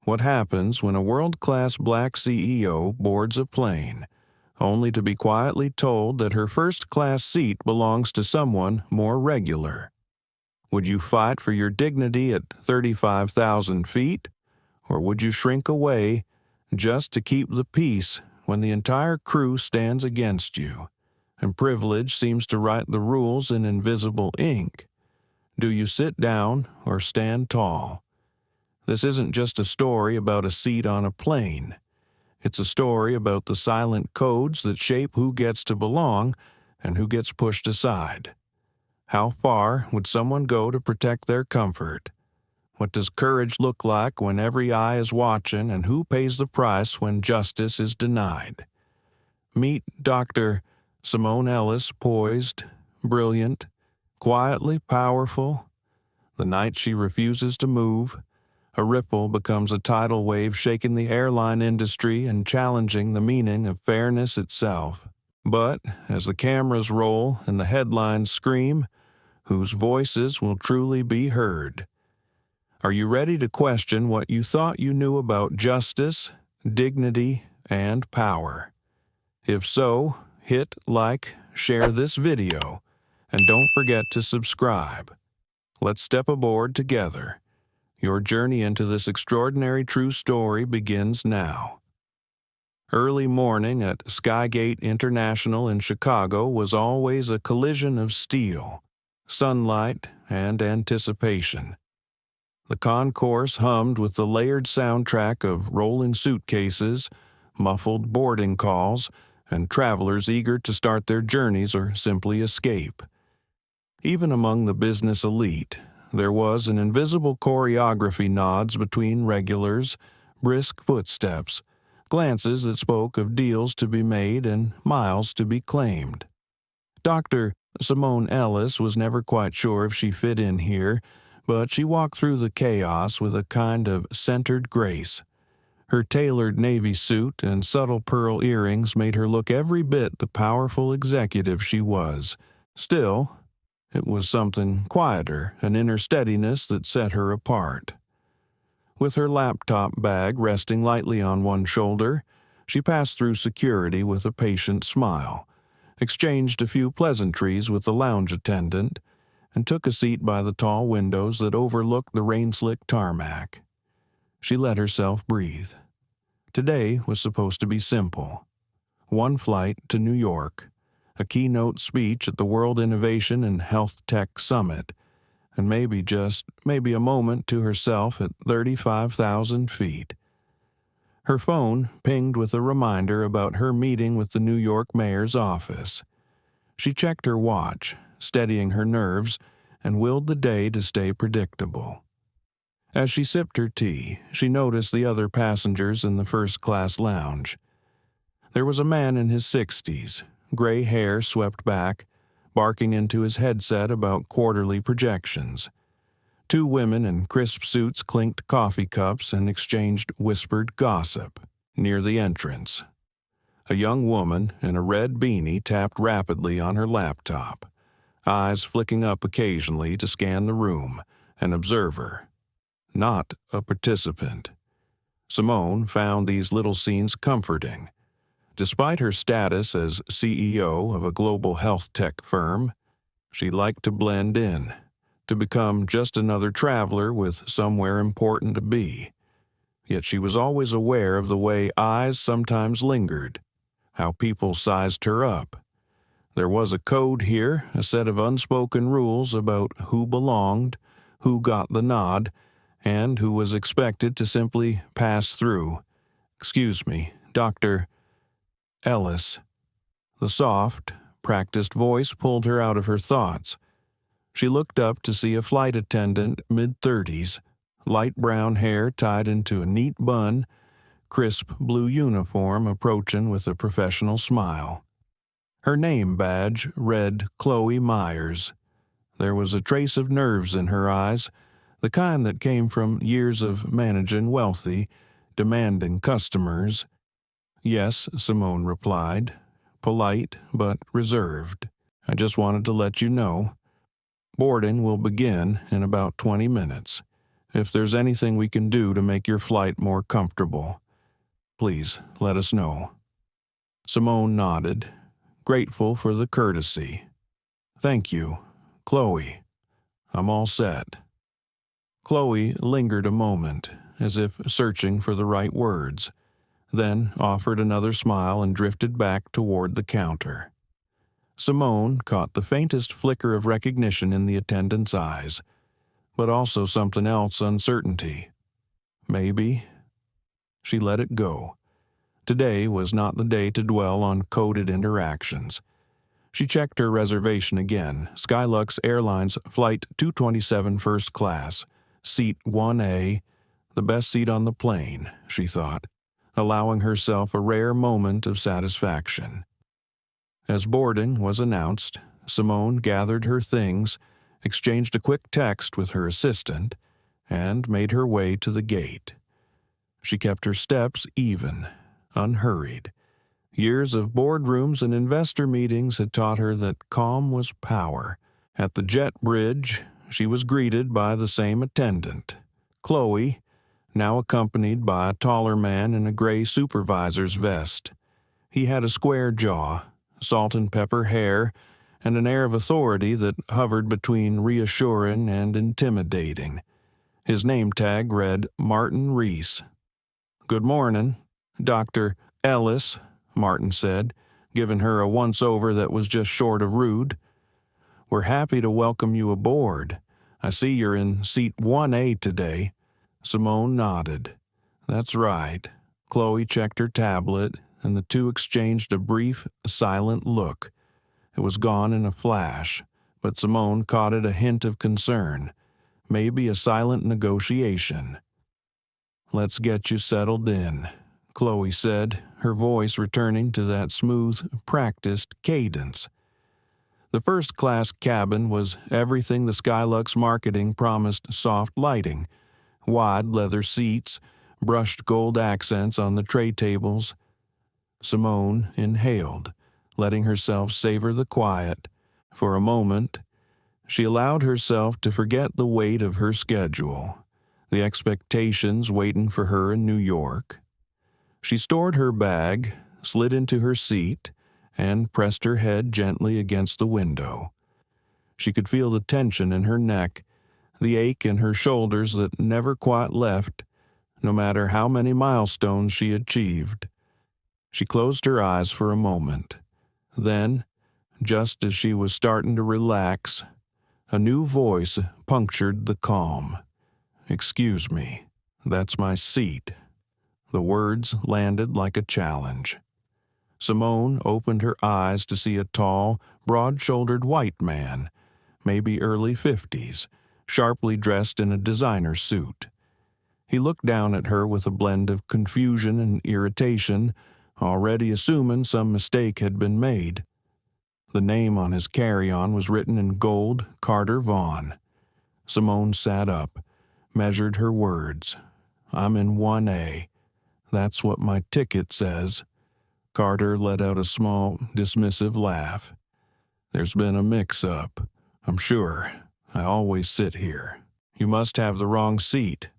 What happens when a world-class black CEO boards a plane, only to be quietly told that her first-class seat belongs to someone more regular? Would you fight for your dignity at 35,000 feet, or would you shrink away just to keep the peace when the entire crew stands against you, and privilege seems to write the rules in invisible ink? Do you sit down or stand tall? This isn't just a story about a seat on a plane. It's a story about the silent codes that shape who gets to belong and who gets pushed aside. How far would someone go to protect their comfort? What does courage look like when every eye is watching, and who pays the price when justice is denied? Meet Dr. Simone Ellis, poised, brilliant, quietly powerful. The night she refuses to move, a ripple becomes a tidal wave shaking the airline industry and challenging the meaning of fairness itself. But as the cameras roll and the headlines scream, whose voices will truly be heard? Are you ready to question what you thought you knew about justice, dignity, and power? If so, hit like, share this video, and don't forget to subscribe. Let's step aboard together. Your journey into this extraordinary true story begins now. Early morning at Skygate International in Chicago was always a collision of steel, sunlight, and anticipation. The concourse hummed with the layered soundtrack of rolling suitcases, muffled boarding calls, and travelers eager to start their journeys or simply escape. Even among the business elite, there was an invisible choreography, nods between regulars, brisk footsteps, glances that spoke of deals to be made and miles to be claimed. Dr. Simone Ellis was never quite sure if she fit in here, but she walked through the chaos with a kind of centered grace. Her tailored navy suit and subtle pearl earrings made her look every bit the powerful executive she was. Still, it was something quieter, an inner steadiness that set her apart. With her laptop bag resting lightly on one shoulder, she passed through security with a patient smile, exchanged a few pleasantries with the lounge attendant, and took a seat by the tall windows that overlooked the rain-slicked tarmac. She let herself breathe. Today was supposed to be simple. One flight to New York, a keynote speech at the World Innovation and Health Tech Summit, and maybe a moment to herself at 35,000 feet. Her phone pinged with a reminder about her meeting with the New York mayor's office. She checked her watch, steadying her nerves, and willed the day to stay predictable. As she sipped her tea, she noticed the other passengers in the first-class lounge. There was a man in his 60s, gray hair swept back, barking into his headset about quarterly projections. Two women in crisp suits clinked coffee cups and exchanged whispered gossip near the entrance. A young woman in a red beanie tapped rapidly on her laptop, eyes flicking up occasionally to scan the room, an observer, not a participant. Simone found these little scenes comforting. Despite her status as CEO of a global health tech firm, she liked to blend in, to become just another traveler with somewhere important to be. Yet she was always aware of the way eyes sometimes lingered, how people sized her up. There was a code here, a set of unspoken rules about who belonged, who got the nod, and who was expected to simply pass through. "Excuse me, Dr. Ellis." The soft, practiced voice pulled her out of her thoughts. She looked up to see a flight attendant, mid-30s, light brown hair tied into a neat bun, crisp blue uniform, approaching with a professional smile. Her name badge read Chloe Myers. There was a trace of nerves in her eyes, the kind that came from years of managing wealthy, demanding customers. "Yes," Simone replied, polite but reserved. "I just wanted to let you know. Boarding will begin in about 20 minutes. If there's anything we can do to make your flight more comfortable, please let us know." Simone nodded, grateful for the courtesy. "Thank you, Chloe. I'm all set." Chloe lingered a moment, as if searching for the right words, then offered another smile and drifted back toward the counter. Simone caught the faintest flicker of recognition in the attendant's eyes, but also something else: uncertainty. Maybe. She let it go. Today was not the day to dwell on coded interactions. She checked her reservation again: Skyluxe Airlines Flight 227 First Class, Seat 1A, the best seat on the plane, she thought, allowing herself a rare moment of satisfaction. As boarding was announced, Simone gathered her things, exchanged a quick text with her assistant, and made her way to the gate. She kept her steps even, unhurried. Years of boardrooms and investor meetings had taught her that calm was power. At the jet bridge, she was greeted by the same attendant, Chloe, now accompanied by a taller man in a gray supervisor's vest. He had a square jaw, salt and pepper hair, and an air of authority that hovered between reassuring and intimidating. His name tag read Martin Reese. "Good morning, Dr. Ellis," Martin said, giving her a once-over that was just short of rude. "We're happy to welcome you aboard. I see you're in Seat 1A today." Simone nodded. "That's right." Chloe checked her tablet, and the two exchanged a brief, silent look. It was gone in a flash, but Simone caught it a hint of concern, maybe a silent negotiation. "Let's get you settled in," Chloe said, her voice returning to that smooth, practiced cadence. The first-class cabin was everything the Skyluxe marketing promised: soft lighting, wide leather seats, brushed gold accents on the tray tables. Simone inhaled, letting herself savor the quiet. For a moment, she allowed herself to forget the weight of her schedule, the expectations waiting for her in New York. She stored her bag, slid into her seat, and pressed her head gently against the window. She could feel the tension in her neck, the ache in her shoulders that never quite left, no matter how many milestones she achieved. She closed her eyes for a moment. Then, just as she was starting to relax, a new voice punctured the calm. "Excuse me, that's my seat." The words landed like a challenge. Simone opened her eyes to see a tall, broad-shouldered white man, maybe early 50s, sharply dressed in a designer suit. He looked down at her with a blend of confusion and irritation, already assuming some mistake had been made. The name on his carry-on was written in gold: Carter Vaughn. Simone sat up, measured her words. "I'm in 1A. That's what my ticket says." Carter let out a small, dismissive laugh. "There's been a mix-up, I'm sure. I always sit here. You must have the wrong seat."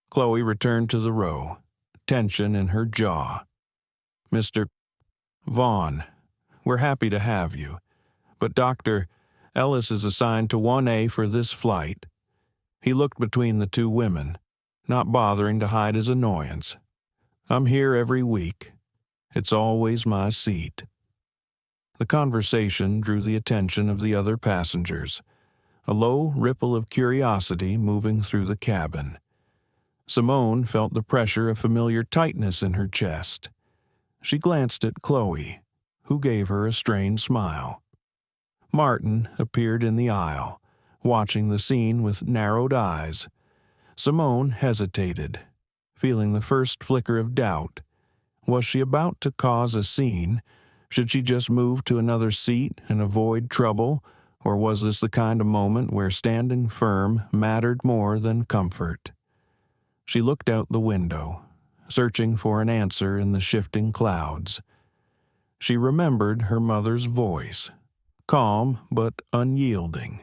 Chloe returned to the row, tension in her jaw. "Mr. Vaughn, we're happy to have you, but Dr. Ellis is assigned to 1A for this flight." He looked between the two women, not bothering to hide his annoyance. "I'm here every week. It's always my seat." The conversation drew the attention of the other passengers, a low ripple of curiosity moving through the cabin. Simone felt the pressure of familiar tightness in her chest. She glanced at Chloe, who gave her a strained smile. Martin appeared in the aisle, watching the scene with narrowed eyes. Simone hesitated, feeling the first flicker of doubt. Was she about to cause a scene? Should she just move to another seat and avoid trouble? Or was this the kind of moment where standing firm mattered more than comfort? She looked out the window, searching for an answer in the shifting clouds. She remembered her mother's voice, calm but unyielding.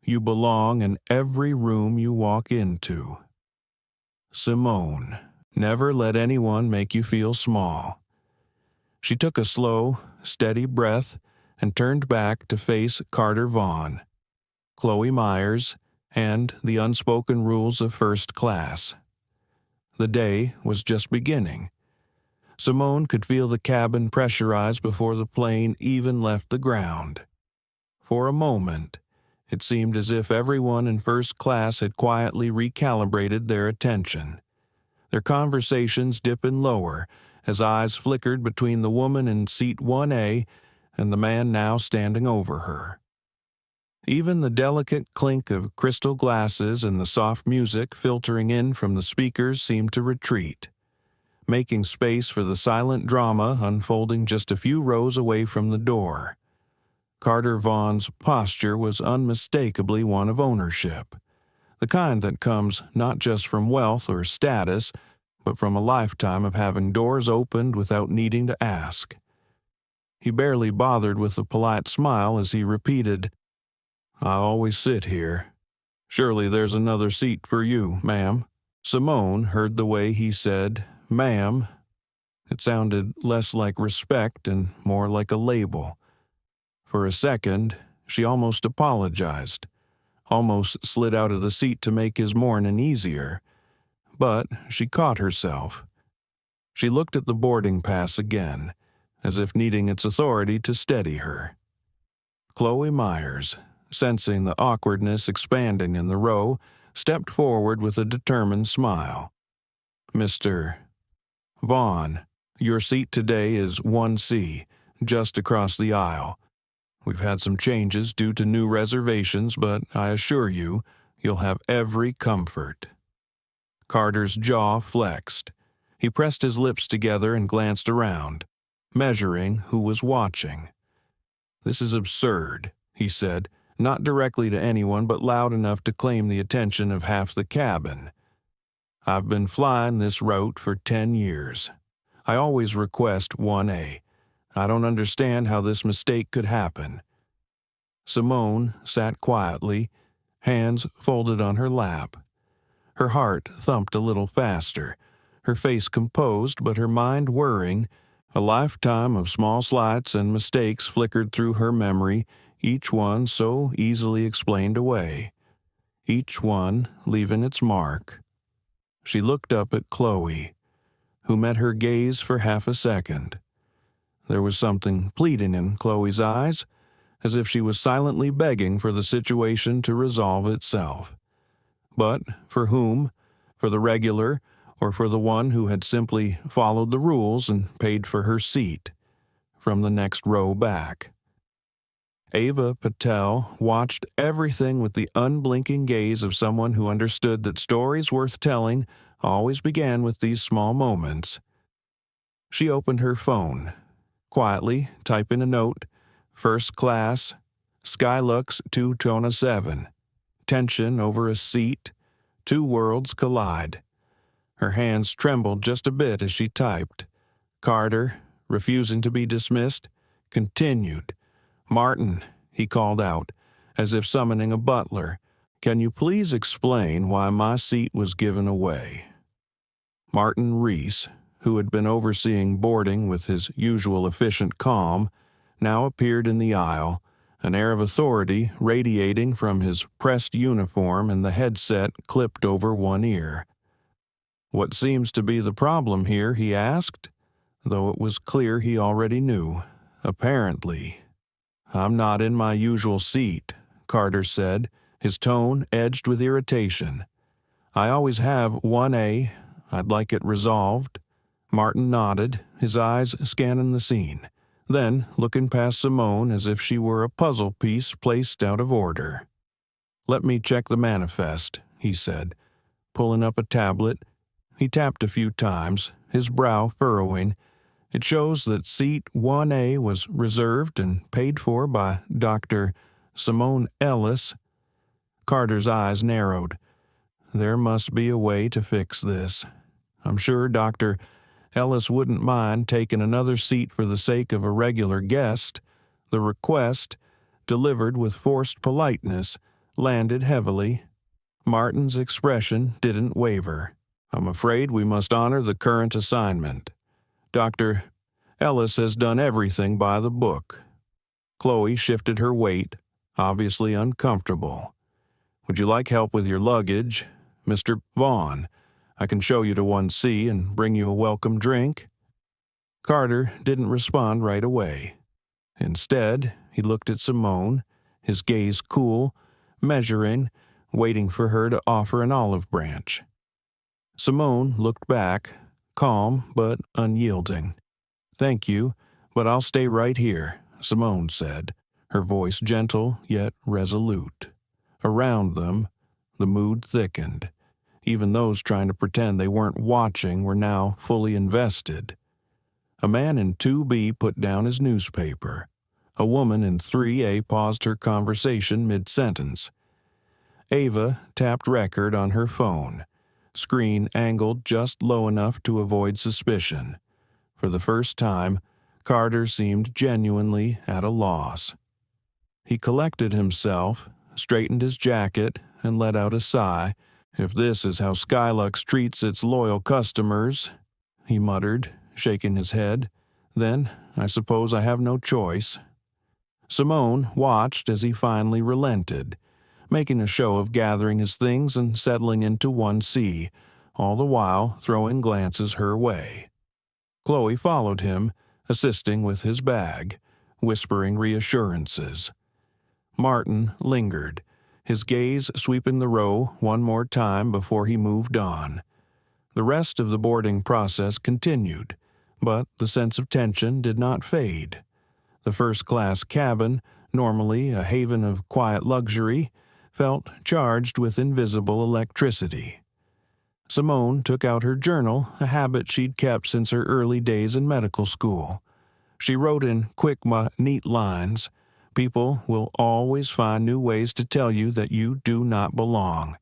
you belong in every room you walk into. Simone, never let anyone make you feel small. She took a slow, steady breath and turned back to face Carter Vaughn, Chloe Myers, and the unspoken rules of first class. The day was just beginning. Simone could feel the cabin pressurized before the plane even left the ground. For a moment, it seemed as if everyone in first class had quietly recalibrated their attention, their conversations dipping lower as eyes flickered between the woman in seat 1A and the man now standing over her. Even the delicate clink of crystal glasses and the soft music filtering in from the speakers seemed to retreat, making space for the silent drama unfolding just a few rows away from the door. Carter Vaughn's posture was unmistakably one of ownership, the kind that comes not just from wealth or status, but from a lifetime of having doors opened without needing to ask. He barely bothered with a polite smile as he repeated, "I always sit here. Surely there's another seat for you, ma'am." Simone heard the way he said, "ma'am." It sounded less like respect and more like a label. For a second, she almost apologized, almost slid out of the seat to make his morning easier. But she caught herself. She looked at the boarding pass again, as if needing its authority to steady her. Chloe Myers, sensing the awkwardness expanding in the row, stepped forward with a determined smile. "Mr. Vaughn, your seat today is 1C, just across the aisle. We've had some changes due to new reservations, but I assure you, you'll have every comfort." Carter's jaw flexed. He pressed his lips together and glanced around, measuring who was watching. "This is absurd," he said, not directly to anyone but loud enough to claim the attention of half the cabin. "I've been flying this route for 10 years. I always request 1A. I don't understand how this mistake could happen." Simone sat quietly, hands folded on her lap. Her heart thumped a little faster, her face composed but her mind whirring. A lifetime of small slights and mistakes flickered through her memory, each one so easily explained away, each one leaving its mark. She looked up at Chloe, who met her gaze for half a second. There was something pleading in Chloe's eyes, as if she was silently begging for the situation to resolve itself. But for whom? For the regular, or for the one who had simply followed the rules and paid for her seat from the next row back? Ava Patel watched everything with the unblinking gaze of someone who understood that stories worth telling always began with these small moments. She opened her phone, quietly typing a note, "First class, Skyluxe 227. Tension over a seat. Two worlds collide." Her hands trembled just a bit as she typed. Carter, refusing to be dismissed, continued. "Martin," he called out, as if summoning a butler, "can you please explain why my seat was given away?" Martin Reese, who had been overseeing boarding with his usual efficient calm, now appeared in the aisle, an air of authority radiating from his pressed uniform and the headset clipped over one ear. "What seems to be the problem here?" he asked, though it was clear he already knew. "Apparently." "I'm not in my usual seat," Carter said, his tone edged with irritation. "I always have 1A. I'd like it resolved." Martin nodded, his eyes scanning the scene, then looking past Simone as if she were a puzzle piece placed out of order. "Let me check the manifest," he said. Pulling up a tablet, he tapped a few times, his brow furrowing. "It shows that seat 1A was reserved and paid for by Dr. Simone Ellis." Carter's eyes narrowed. There must be a way to fix this. I'm sure Dr. Ellis wouldn't mind taking another seat for the sake of a regular guest. The request, delivered with forced politeness, landed heavily. Martin's expression didn't waver. "I'm afraid we must honor the current assignment. Dr. Ellis has done everything by the book." Chloe shifted her weight, obviously uncomfortable. "Would you like help with your luggage? Mr. Vaughn, I can show you to 1C and bring you a welcome drink." Carter didn't respond right away. Instead, he looked at Simone, his gaze cool, measuring, waiting for her to offer an olive branch. Simone looked back, calm but unyielding. "Thank you, but I'll stay right here," Simone said, her voice gentle yet resolute. Around them, the mood thickened. Even those trying to pretend they weren't watching were now fully invested. A man in 2B put down his newspaper. A woman in 3A paused her conversation mid-sentence. Ava tapped record on her phone, screen angled just low enough to avoid suspicion. For the first time, Carter seemed genuinely at a loss. He collected himself, straightened his jacket, and let out a sigh. "If this is how Skyluxe treats its loyal customers," he muttered, shaking his head, "then I suppose I have no choice." Simone watched as he finally relented, making a show of gathering his things and settling into 1C, all the while throwing glances her way. Chloe followed him, assisting with his bag, whispering reassurances. Martin lingered, his gaze sweeping the row one more time before he moved on. The rest of the boarding process continued, but the sense of tension did not fade. The first-class cabin, normally a haven of quiet luxury, felt charged with invisible electricity. Simone took out her journal, a habit she'd kept since her early days in medical school. She wrote in quick, neat lines, "People will always find new ways to tell you that you do not belong.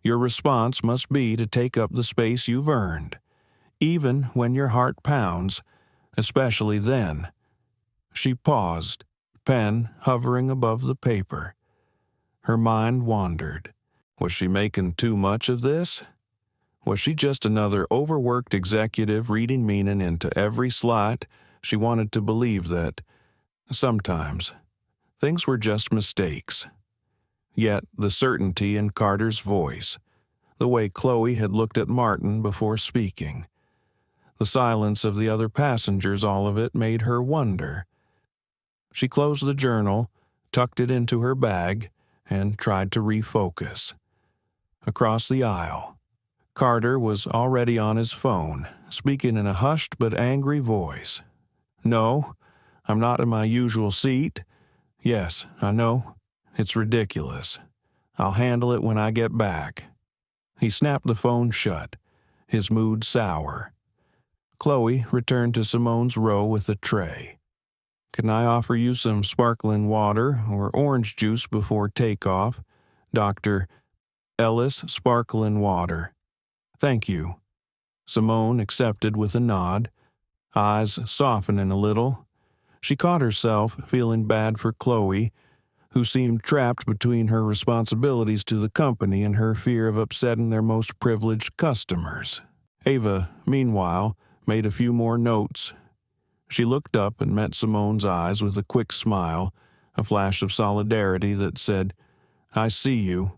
Your response must be to take up the space you've earned, even when your heart pounds, especially then." She paused, pen hovering above the paper. Her mind wandered. Was she making too much of this? Was she just another overworked executive reading meaning into every slight? She wanted to believe that sometimes things were just mistakes. Yet the certainty in Carter's voice, the way Chloe had looked at Martin before speaking, the silence of the other passengers, all of it made her wonder. She closed the journal, tucked it into her bag, and tried to refocus. Across the aisle, Carter was already on his phone, speaking in a hushed but angry voice. "No, I'm not in my usual seat. Yes, I know. It's ridiculous. I'll handle it when I get back." He snapped the phone shut, his mood sour. Chloe returned to Simone's row with a tray. "Can I offer you some sparkling water or orange juice before takeoff? Dr. Ellis sparkling water." "Thank you." Simone accepted with a nod, eyes softening a little. She caught herself feeling bad for Chloe, who seemed trapped between her responsibilities to the company and her fear of upsetting their most privileged customers. Ava, meanwhile, made a few more notes. She looked up and met Simone's eyes with a quick smile, a flash of solidarity that said, "I see you."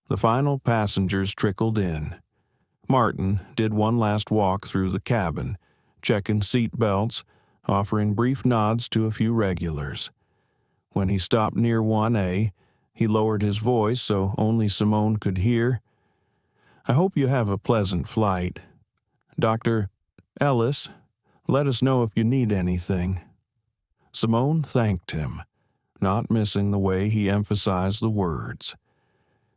The final passengers trickled in. Martin did one last walk through the cabin, checking seat belts, offering brief nods to a few regulars. When he stopped near 1A, he lowered his voice so only Simone could hear. "I hope you have a pleasant flight. Dr. Ellis, let us know if you need anything." Simone thanked him, not missing the way he emphasized the words.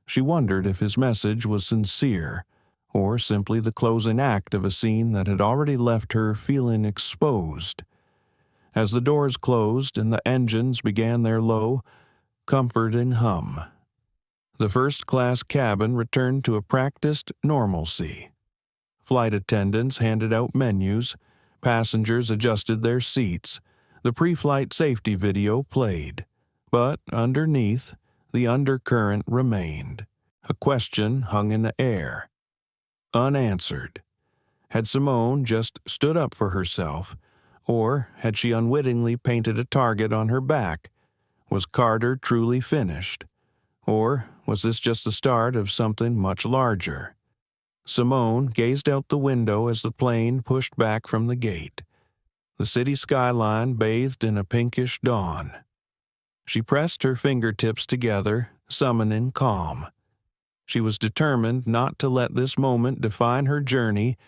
She wondered if his message was sincere, or simply the closing act of a scene that had already left her feeling exposed. As the doors closed and the engines began their low, comforting hum, the first-class cabin returned to a practiced normalcy. Flight attendants handed out menus, passengers adjusted their seats, the pre-flight safety video played. But underneath, The undercurrent remained. A question hung in the air, unanswered. Had Simone just stood up for herself, or had she unwittingly painted a target on her back? Was Carter truly finished? Or was this just the start of something much larger? Simone gazed out the window as the plane pushed back from the gate. The city skyline bathed in a pinkish dawn. She pressed her fingertips together, summoning calm. She was determined not to let this moment define her journey,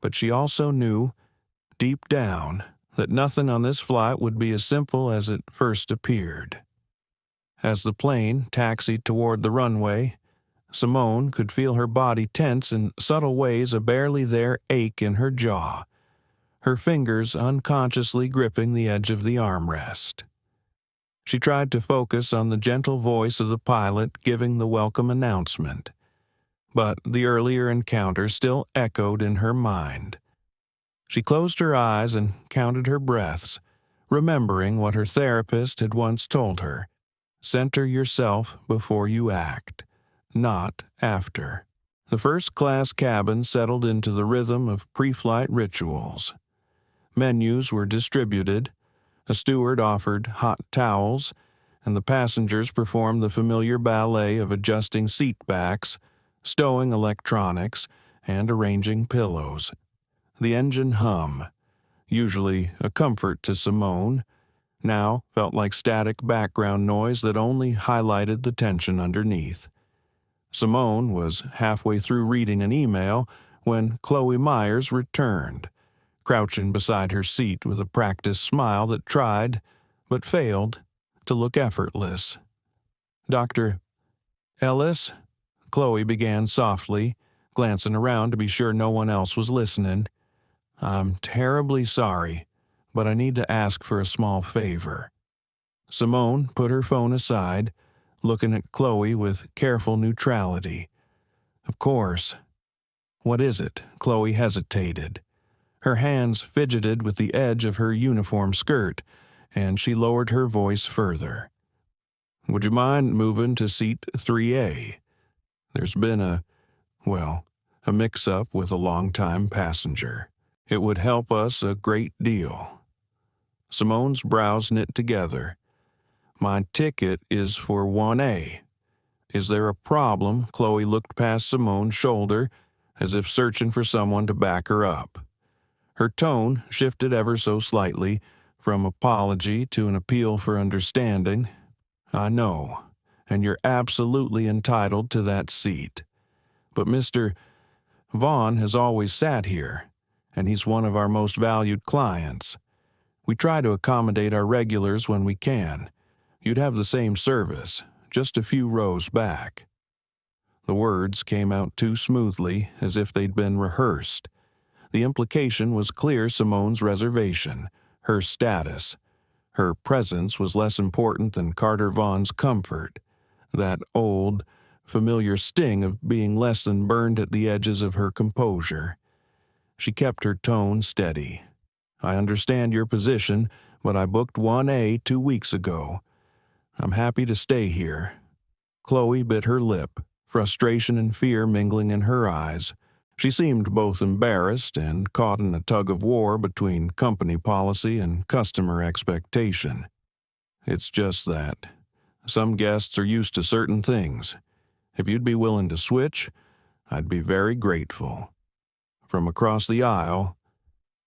but she also knew, deep down, that nothing on this flight would be as simple as it first appeared. As the plane taxied toward the runway, Simone could feel her body tense in subtle ways, a barely there ache in her jaw, her fingers unconsciously gripping the edge of the armrest. She tried to focus on the gentle voice of the pilot giving the welcome announcement, but the earlier encounter still echoed in her mind. She closed her eyes and counted her breaths, remembering what her therapist had once told her. Center yourself before you act, not after. The first-class cabin settled into the rhythm of pre-flight rituals. Menus were distributed, a steward offered hot towels, and the passengers performed the familiar ballet of adjusting seat backs, stowing electronics, and arranging pillows. The engine hum, usually a comfort to Simone, now felt like static background noise that only highlighted the tension underneath. Simone was halfway through reading an email when Chloe Myers returned, crouching beside her seat with a practiced smile that tried, but failed, to look effortless. "Dr. Ellis?" Chloe began softly, glancing around to be sure no one else was listening. "I'm terribly sorry, but I need to ask for a small favor." Simone put her phone aside, looking at Chloe with careful neutrality. "Of course." "What is it?" Chloe hesitated. Her hands fidgeted with the edge of her uniform skirt, and she lowered her voice further. "Would you mind moving to seat 3A? There's been a mix-up with a longtime passenger. It would help us a great deal." Simone's brows knit together. "My ticket is for 1A. Is there a problem?" Chloe looked past Simone's shoulder, as if searching for someone to back her up. Her tone shifted ever so slightly, from apology to an appeal for understanding. "I know, and you're absolutely entitled to that seat. But Mr. Vaughn has always sat here, and he's one of our most valued clients. We try to accommodate our regulars when we can. You'd have the same service, just a few rows back." The words came out too smoothly, as if they'd been rehearsed. The implication was clear. Simone's reservation, her status, her presence was less important than Carter Vaughn's comfort. That old, familiar sting of being less than burned at the edges of her composure. She kept her tone steady. "I understand your position, but I booked 1A 2 weeks ago. I'm happy to stay here." Chloe bit her lip, frustration and fear mingling in her eyes. She seemed both embarrassed and caught in a tug-of-war between company policy and customer expectation. "It's just that some guests are used to certain things. If you'd be willing to switch, I'd be very grateful." From across the aisle,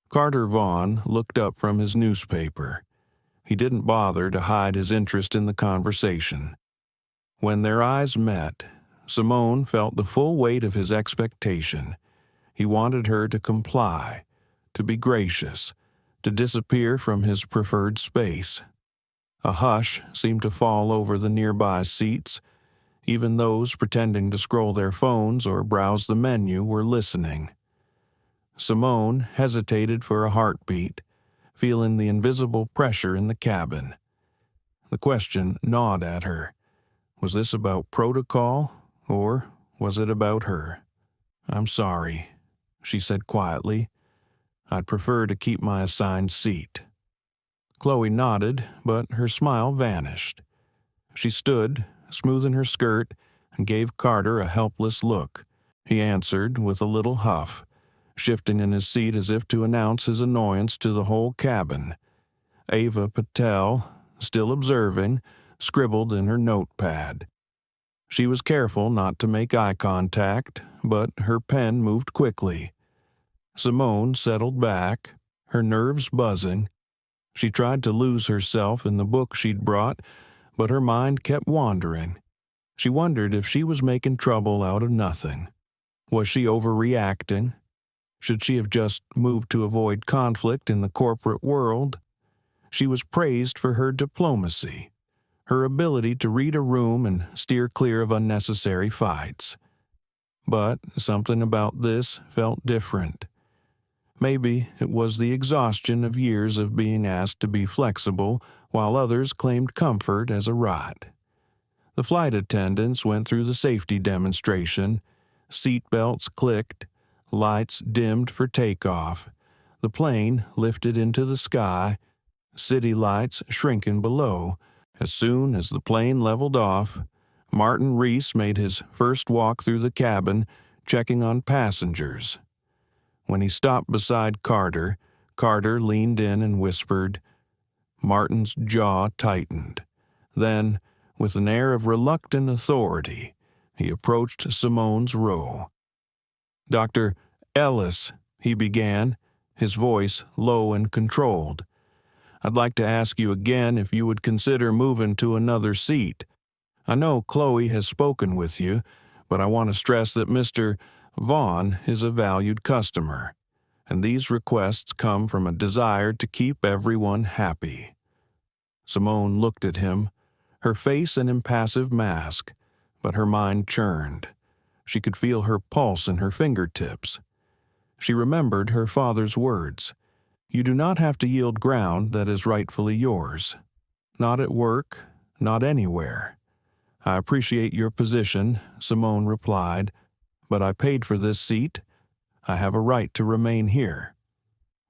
Carter Vaughn looked up from his newspaper. He didn't bother to hide his interest in the conversation. When their eyes met, Simone felt the full weight of his expectation. He wanted her to comply, to be gracious, to disappear from his preferred space. A hush seemed to fall over the nearby seats. Even those pretending to scroll their phones or browse the menu were listening. Simone hesitated for a heartbeat, feeling the invisible pressure in the cabin. The question gnawed at her. Was this about protocol, or was it about her? "I'm sorry," she said quietly. "I'd prefer to keep my assigned seat." Chloe nodded, but her smile vanished. She stood, smoothing her skirt, and gave Carter a helpless look. He answered with a little huff, shifting in his seat as if to announce his annoyance to the whole cabin. Ava Patel, still observing, scribbled in her notepad. She was careful not to make eye contact, but her pen moved quickly. Simone settled back, her nerves buzzing. She tried to lose herself in the book she'd brought, but her mind kept wandering. She wondered if she was making trouble out of nothing. Was she overreacting? Should she have just moved to avoid conflict in the corporate world? She was praised for her diplomacy, her ability to read a room and steer clear of unnecessary fights. But something about this felt different. Maybe it was the exhaustion of years of being asked to be flexible while others claimed comfort as a right. The flight attendants went through the safety demonstration. Seat belts clicked, lights dimmed for takeoff. The plane lifted into the sky, city lights shrinking below. As soon as the plane leveled off, Martin Reese made his first walk through the cabin, checking on passengers. When he stopped beside Carter, Carter leaned in and whispered. Martin's jaw tightened. Then, with an air of reluctant authority, he approached Simone's row. "Dr. Ellis," he began, his voice low and controlled. "I'd like to ask you again if you would consider moving to another seat. I know Chloe has spoken with you, but I want to stress that Mr. Vaughn is a valued customer, and these requests come from a desire to keep everyone happy." Simone looked at him, her face an impassive mask, but her mind churned. She could feel her pulse in her fingertips. She remembered her father's words. "You do not have to yield ground that is rightfully yours. Not at work, not anywhere." "I appreciate your position," Simone replied, "but I paid for this seat. I have a right to remain here."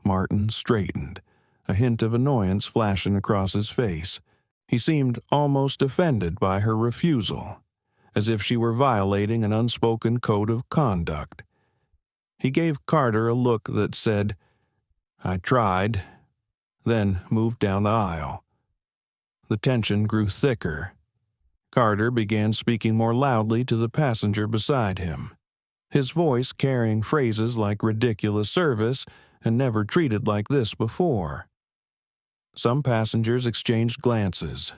Martin straightened, a hint of annoyance flashing across his face. He seemed almost offended by her refusal, as if she were violating an unspoken code of conduct. He gave Carter a look that said, "I tried," then moved down the aisle. The tension grew thicker. Carter began speaking more loudly to the passenger beside him, his voice carrying phrases like ridiculous service and never treated like this before. Some passengers exchanged glances.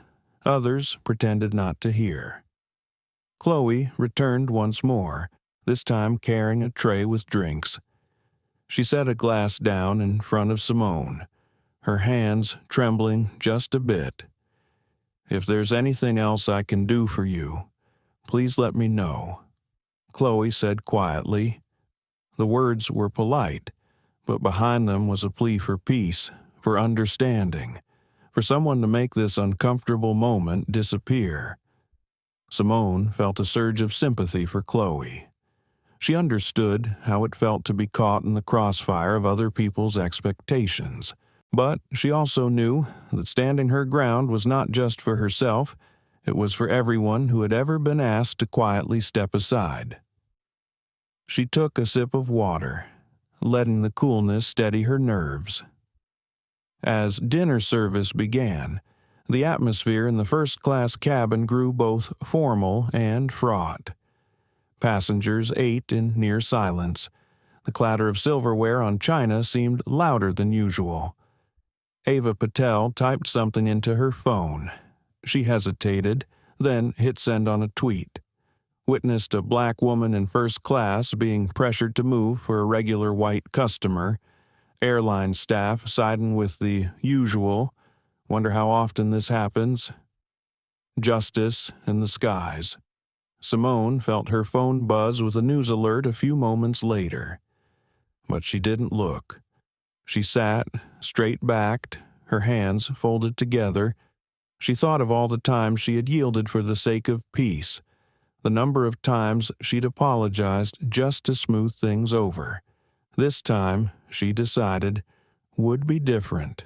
Others pretended not to hear. Chloe returned once more, this time carrying a tray with drinks. She set a glass down in front of Simone, her hands trembling just a bit. "If there's anything else I can do for you, please let me know," Chloe said quietly. The words were polite, but behind them was a plea for peace, for understanding, for someone to make this uncomfortable moment disappear. Simone felt a surge of sympathy for Chloe. She understood how it felt to be caught in the crossfire of other people's expectations. But she also knew that standing her ground was not just for herself, it was for everyone who had ever been asked to quietly step aside. She took a sip of water, letting the coolness steady her nerves. As dinner service began, the atmosphere in the first-class cabin grew both formal and fraught. Passengers ate in near silence. The clatter of silverware on china seemed louder than usual. Ava Patel typed something into her phone. She hesitated, then hit send on a tweet. Witnessed a black woman in first class being pressured to move for a regular white customer. Airline staff siding with the usual. Wonder how often this happens. Justice in the skies. Simone felt her phone buzz with a news alert a few moments later. But she didn't look. She sat, straight-backed, her hands folded together. She thought of all the times she had yielded for the sake of peace, the number of times she'd apologized just to smooth things over. This time, she decided, would be different.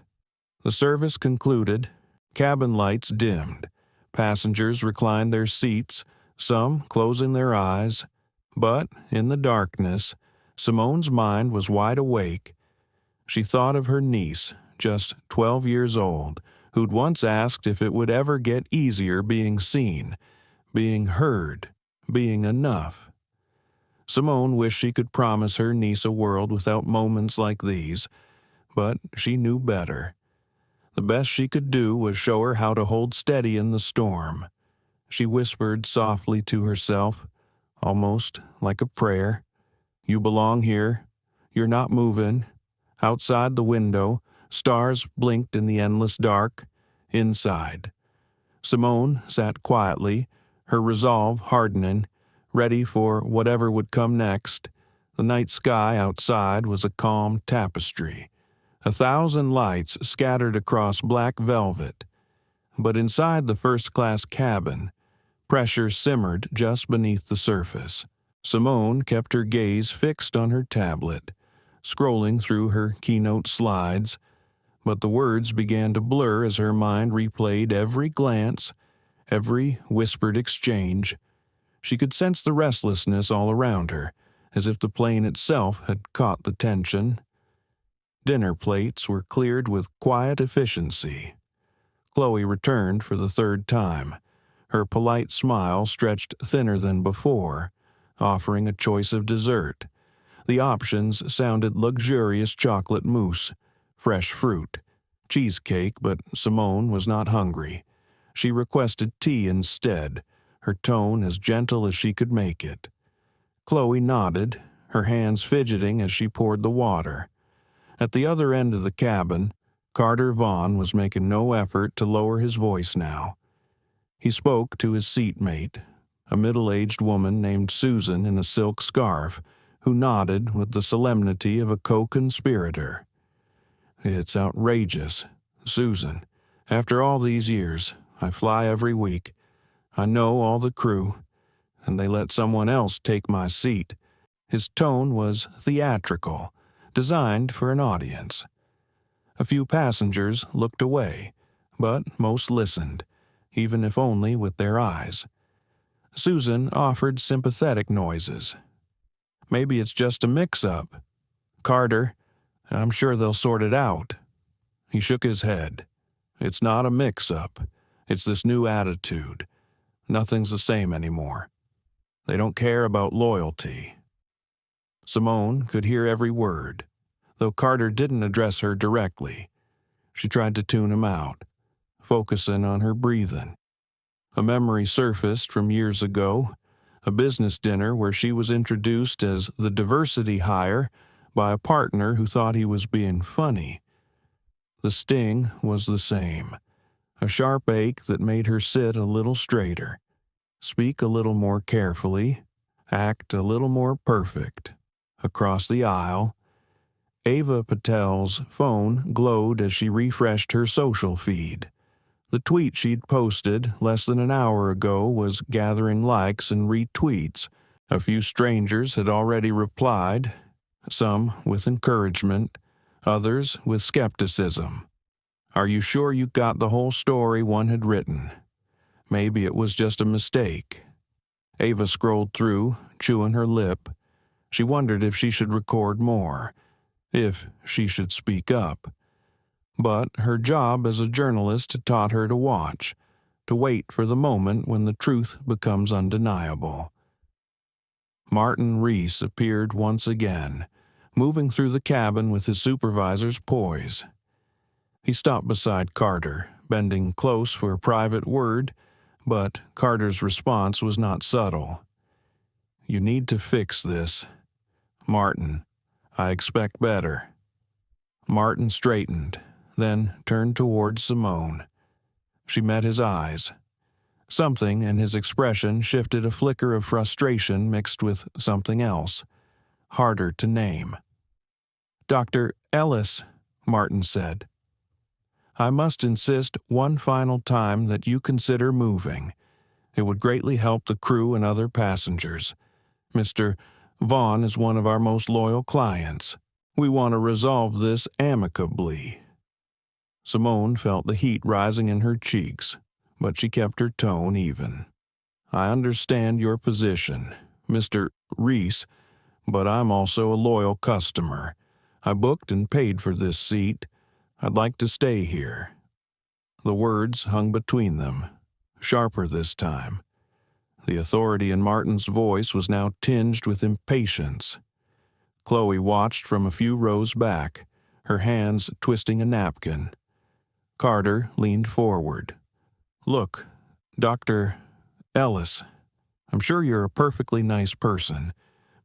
The service concluded, cabin lights dimmed, passengers reclined their seats, some closing their eyes. But, in the darkness, Simone's mind was wide awake. She thought of her niece, just 12 years old, who'd once asked if it would ever get easier being seen, being heard, being enough. Simone wished she could promise her niece a world without moments like these, but she knew better. The best she could do was show her how to hold steady in the storm. She whispered softly to herself, almost like a prayer, "You belong here. You're not moving." Outside the window, stars blinked in the endless dark. Inside, Simone sat quietly, her resolve hardening, ready for whatever would come next. The night sky outside was a calm tapestry, 1,000 lights scattered across black velvet. But inside the first-class cabin, pressure simmered just beneath the surface. Simone kept her gaze fixed on her tablet, scrolling through her keynote slides, but the words began to blur as her mind replayed every glance, every whispered exchange. She could sense the restlessness all around her, as if the plane itself had caught the tension. Dinner plates were cleared with quiet efficiency. Chloe returned for the third time, her polite smile stretched thinner than before, offering a choice of dessert. The options sounded luxurious chocolate mousse, fresh fruit, cheesecake, but Simone was not hungry. She requested tea instead, her tone as gentle as she could make it. Chloe nodded, her hands fidgeting as she poured the water. At the other end of the cabin, Carter Vaughn was making no effort to lower his voice now. He spoke to his seatmate, a middle-aged woman named Susan in a silk scarf, who nodded with the solemnity of a co-conspirator. "It's outrageous, Susan. After all these years, I fly every week. I know all the crew, and they let someone else take my seat." His tone was theatrical, designed for an audience. A few passengers looked away, but most listened, even if only with their eyes. Susan offered sympathetic noises. "Maybe it's just a mix-up. Carter, I'm sure they'll sort it out." He shook his head. "It's not a mix-up. It's this new attitude. Nothing's the same anymore. They don't care about loyalty." Simone could hear every word, though Carter didn't address her directly. She tried to tune him out, focusing on her breathing. A memory surfaced from years ago, a business dinner where she was introduced as the diversity hire by a partner who thought he was being funny. The sting was the same, a sharp ache that made her sit a little straighter, speak a little more carefully, act a little more perfect. Across the aisle, Ava Patel's phone glowed as she refreshed her social feed. The tweet she'd posted less than an hour ago was gathering likes and retweets. A few strangers had already replied, some with encouragement, others with skepticism. "Are you sure you got the whole story?" one had written. Maybe it was just a mistake. Ava scrolled through, chewing her lip. She wondered if she should record more, if she should speak up. But her job as a journalist had taught her to watch, to wait for the moment when the truth becomes undeniable. Martin Reese appeared once again, moving through the cabin with his supervisor's poise. He stopped beside Carter, bending close for a private word, but Carter's response was not subtle. "You need to fix this. Martin, I expect better." Martin straightened, then turned toward Simone. She met his eyes. Something in his expression shifted, a flicker of frustration mixed with something else, harder to name. "Dr. Ellis," Martin said, "I must insist one final time that you consider moving. It would greatly help the crew and other passengers. Mr. Vaughn is one of our most loyal clients. We want to resolve this amicably." Simone felt the heat rising in her cheeks, but she kept her tone even. "I understand your position, Mr. Reese, but I'm also a loyal customer. I booked and paid for this seat. I'd like to stay here." The words hung between them, sharper this time. The authority in Martin's voice was now tinged with impatience. Chloe watched from a few rows back, her hands twisting a napkin. Carter leaned forward. "Look, Dr. Ellis, I'm sure you're a perfectly nice person,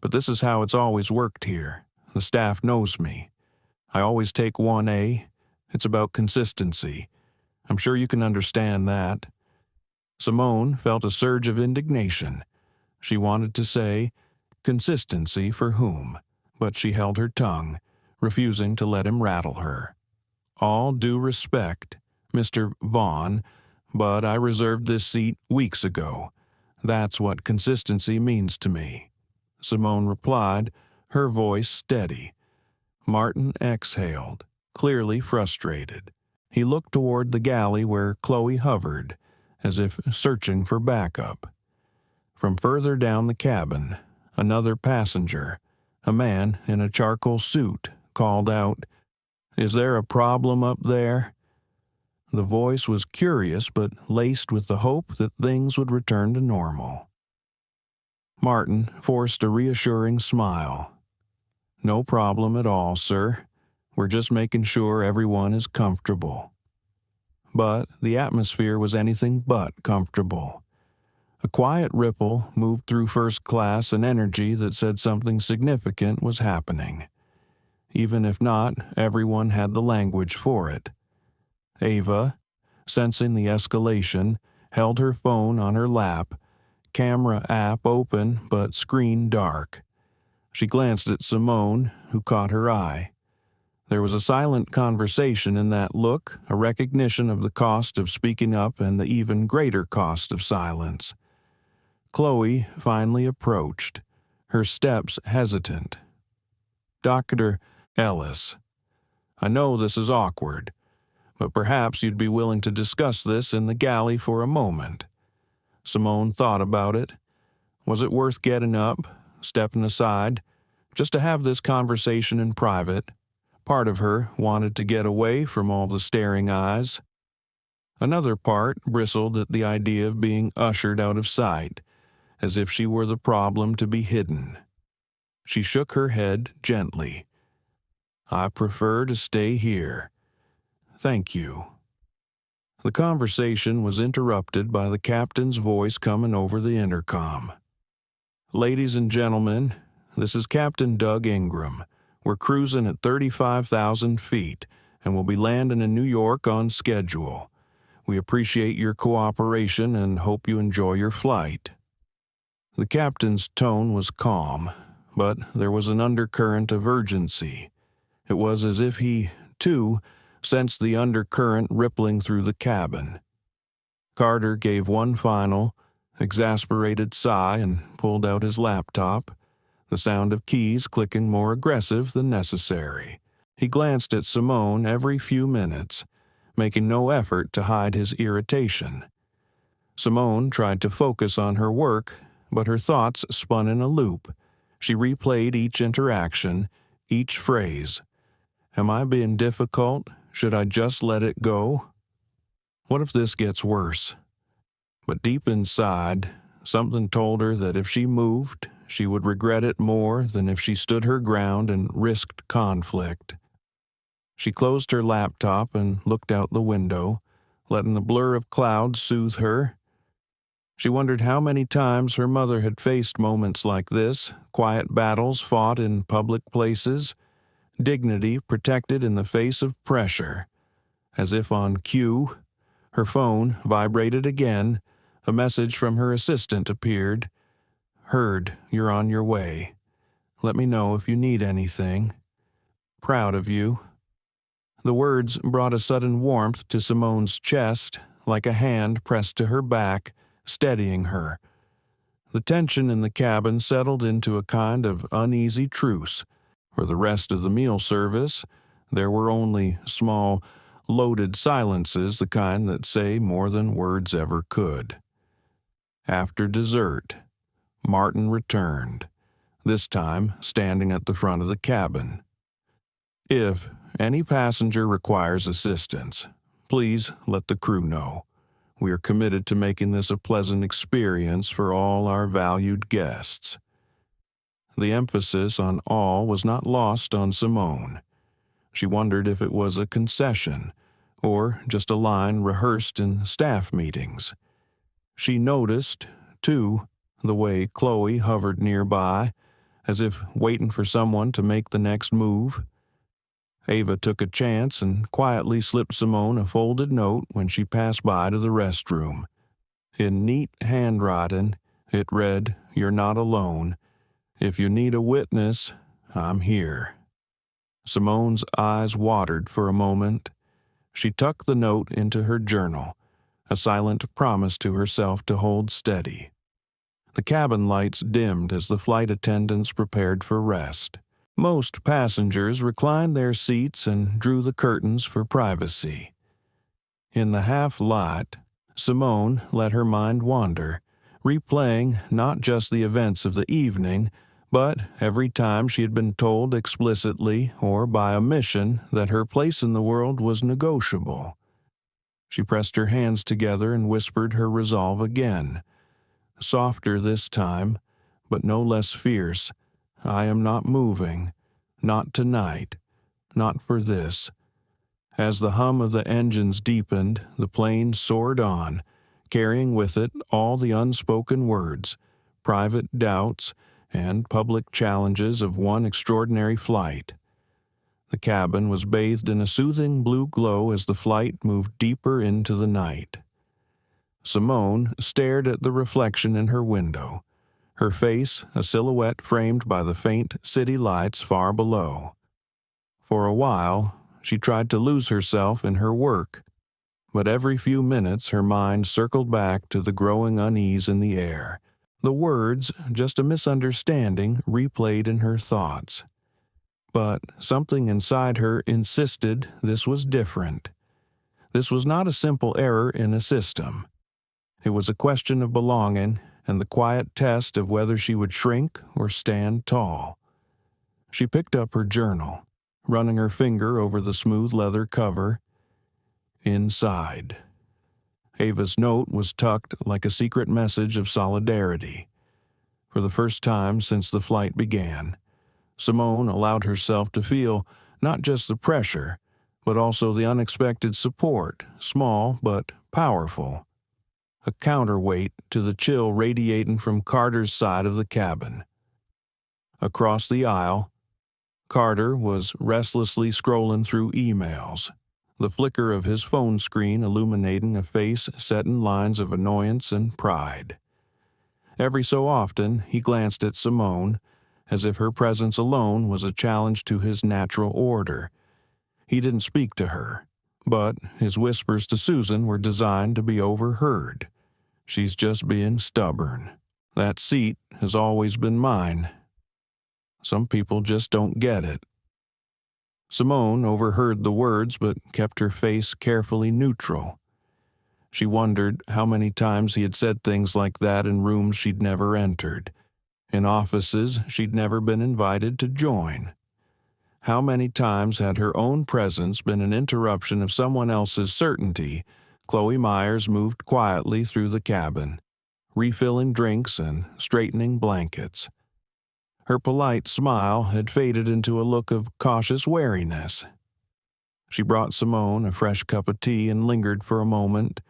but this is how it's always worked here. The staff knows me. I always take 1A. It's about consistency. I'm sure you can understand that." Simone felt a surge of indignation. She wanted to say, "Consistency for whom?" but she held her tongue, refusing to let him rattle her. "All due respect, Mr. Vaughn, but I reserved this seat weeks ago. That's what consistency means to me," Simone replied, her voice steady. Martin exhaled, clearly frustrated. He looked toward the galley where Chloe hovered, as if searching for backup. From further down the cabin, another passenger, a man in a charcoal suit, called out, "Is there a problem up there?" The voice was curious but laced with the hope that things would return to normal. Martin forced a reassuring smile. "No problem at all, sir. We're just making sure everyone is comfortable." But the atmosphere was anything but comfortable. A quiet ripple moved through first class, an energy that said something significant was happening. Even if not, everyone had the language for it. Ava, sensing the escalation, held her phone on her lap, camera app open but screen dark. She glanced at Simone, who caught her eye. There was a silent conversation in that look, a recognition of the cost of speaking up and the even greater cost of silence. Chloe finally approached, her steps hesitant. "Dr. Ellis, I know this is awkward, but perhaps you'd be willing to discuss this in the galley for a moment." Simone thought about it. Was it worth getting up, stepping aside, just to have this conversation in private? Part of her wanted to get away from all the staring eyes. Another part bristled at the idea of being ushered out of sight, as if she were the problem to be hidden. She shook her head gently. "I prefer to stay here. Thank you." The conversation was interrupted by the captain's voice coming over the intercom. "Ladies and gentlemen, this is Captain Doug Ingram. We're cruising at 35,000 feet and will be landing in New York on schedule. We appreciate your cooperation and hope you enjoy your flight." The captain's tone was calm, but there was an undercurrent of urgency. It was as if he, too, sensed the undercurrent rippling through the cabin. Carter gave one final, exasperated sigh and pulled out his laptop, the sound of keys clicking more aggressive than necessary. He glanced at Simone every few minutes, making no effort to hide his irritation. Simone tried to focus on her work, but her thoughts spun in a loop. She replayed each interaction, each phrase. "Am I being difficult? Should I just let it go? What if this gets worse?" But deep inside, something told her that if she moved, she would regret it more than if she stood her ground and risked conflict. She closed her laptop and looked out the window, letting the blur of clouds soothe her. She wondered how many times her mother had faced moments like this, quiet battles fought in public places, dignity protected in the face of pressure. As if on cue, her phone vibrated again. A message from her assistant appeared. "Heard you're on your way. Let me know if you need anything. Proud of you." The words brought a sudden warmth to Simone's chest, like a hand pressed to her back, steadying her. The tension in the cabin settled into a kind of uneasy truce. For the rest of the meal service, there were only small, loaded silences, the kind that say more than words ever could. After dessert, Martin returned, this time standing at the front of the cabin. "If any passenger requires assistance, please let the crew know. We are committed to making this a pleasant experience for all our valued guests." The emphasis on all was not lost on Simone. She wondered if it was a concession, or just a line rehearsed in staff meetings. She noticed, too, the way Chloe hovered nearby, as if waiting for someone to make the next move. Ava took a chance and quietly slipped Simone a folded note when she passed by to the restroom. In neat handwriting, it read, "You're not alone. If you need a witness, I'm here." Simone's eyes watered for a moment. She tucked the note into her journal, a silent promise to herself to hold steady. The cabin lights dimmed as the flight attendants prepared for rest. Most passengers reclined their seats and drew the curtains for privacy. In the half-light, Simone let her mind wander, replaying not just the events of the evening, but every time she had been told explicitly or by omission that her place in the world was negotiable. She pressed her hands together and whispered her resolve again, softer this time, but no less fierce. "I am not moving. Not tonight. Not for this." As the hum of the engines deepened, the plane soared on, carrying with it all the unspoken words, private doubts, and public challenges of one extraordinary flight. The cabin was bathed in a soothing blue glow as the flight moved deeper into the night. Simone stared at the reflection in her window, her face a silhouette framed by the faint city lights far below. For a while, she tried to lose herself in her work, but every few minutes her mind circled back to the growing unease in the air. The words, just a misunderstanding, replayed in her thoughts. But something inside her insisted this was different. This was not a simple error in a system. It was a question of belonging and the quiet test of whether she would shrink or stand tall. She picked up her journal, running her finger over the smooth leather cover. Inside. Ava's note was tucked like a secret message of solidarity. For the first time since the flight began, Simone allowed herself to feel not just the pressure, but also the unexpected support, small but powerful. A counterweight to the chill radiating from Carter's side of the cabin. Across the aisle, Carter was restlessly scrolling through emails, the flicker of his phone screen illuminating a face set in lines of annoyance and pride. Every so often, he glanced at Simone, as if her presence alone was a challenge to his natural order. He didn't speak to her, but his whispers to Susan were designed to be overheard. "She's just being stubborn. That seat has always been mine. Some people just don't get it." Simone overheard the words but kept her face carefully neutral. She wondered how many times he had said things like that in rooms she'd never entered, in offices she'd never been invited to join. How many times had her own presence been an interruption of someone else's certainty? Chloe Myers moved quietly through the cabin, refilling drinks and straightening blankets. Her polite smile had faded into a look of cautious wariness. She brought Simone a fresh cup of tea and lingered for a moment,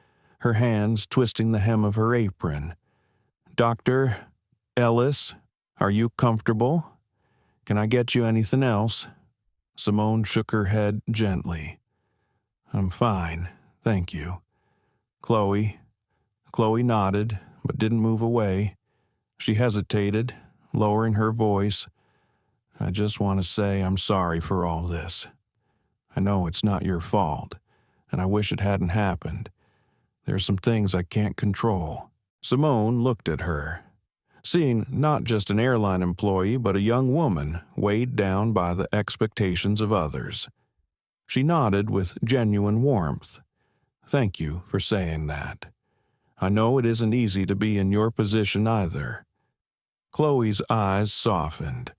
her hands twisting the hem of her apron. "Dr. Ellis, are you comfortable? Can I get you anything else?" Simone shook her head gently. "I'm fine, thank you." Chloe nodded, but didn't move away. She hesitated, lowering her voice. "I just want to say I'm sorry for all this. I know it's not your fault, and I wish it hadn't happened. There are some things I can't control." Simone looked at her, seeing not just an airline employee but a young woman weighed down by the expectations of others. She nodded with genuine warmth. "Thank you for saying that. I know it isn't easy to be in your position either." Chloe's eyes softened,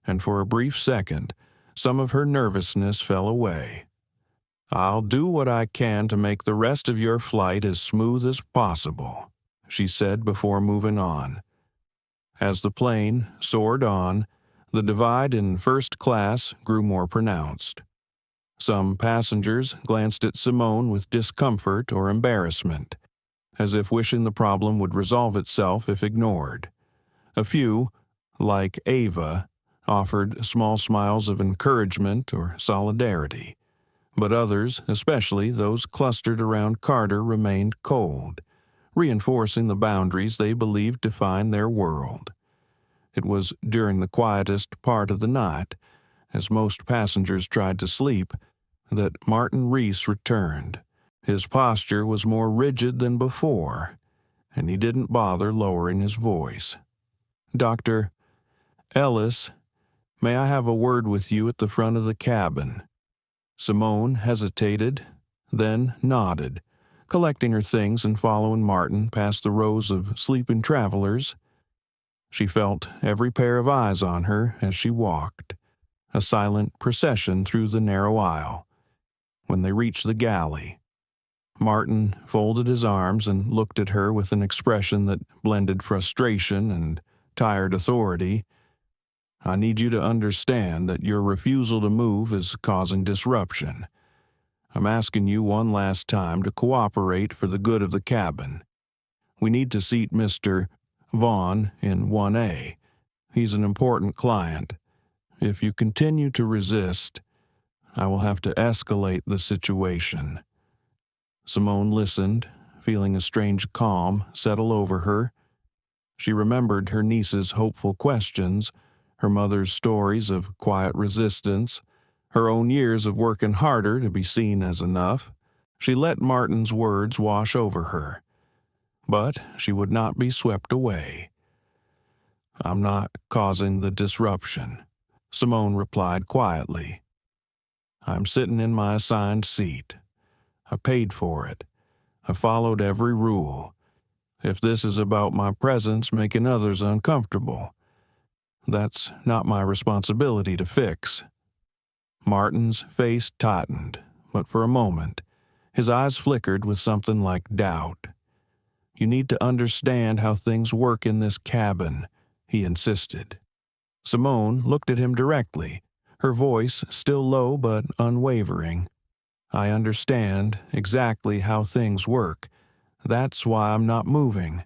and for a brief second, some of her nervousness fell away. "I'll do what I can to make the rest of your flight as smooth as possible," she said before moving on. As the plane soared on, the divide in first class grew more pronounced. Some passengers glanced at Simone with discomfort or embarrassment, as if wishing the problem would resolve itself if ignored. A few, like Ava, offered small smiles of encouragement or solidarity, but others, especially those clustered around Carter, remained cold, reinforcing the boundaries they believed defined their world. It was during the quietest part of the night, as most passengers tried to sleep, that Martin Reese returned. His posture was more rigid than before, and he didn't bother lowering his voice. "Dr. Ellis, may I have a word with you at the front of the cabin?" Simone hesitated, then nodded, collecting her things and following Martin past the rows of sleeping travelers. She felt every pair of eyes on her as she walked, a silent procession through the narrow aisle. When they reached the galley, Martin folded his arms and looked at her with an expression that blended frustration and tired authority. "I need you to understand that your refusal to move is causing disruption. I'm asking you one last time to cooperate for the good of the cabin. We need to seat Mr. Vaughn in 1A. He's an important client. If you continue to resist, I will have to escalate the situation." Simone listened, feeling a strange calm settle over her. She remembered her niece's hopeful questions, her mother's stories of quiet resistance, her own years of working harder to be seen as enough. She let Martin's words wash over her, but she would not be swept away. "I'm not causing the disruption," Simone replied quietly. "I'm sitting in my assigned seat. I paid for it. I followed every rule. If this is about my presence making others uncomfortable, that's not my responsibility to fix." Martin's face tightened, but for a moment, his eyes flickered with something like doubt. "You need to understand how things work in this cabin," he insisted. Simone looked at him directly, her voice still low but unwavering. "I understand exactly how things work. That's why I'm not moving."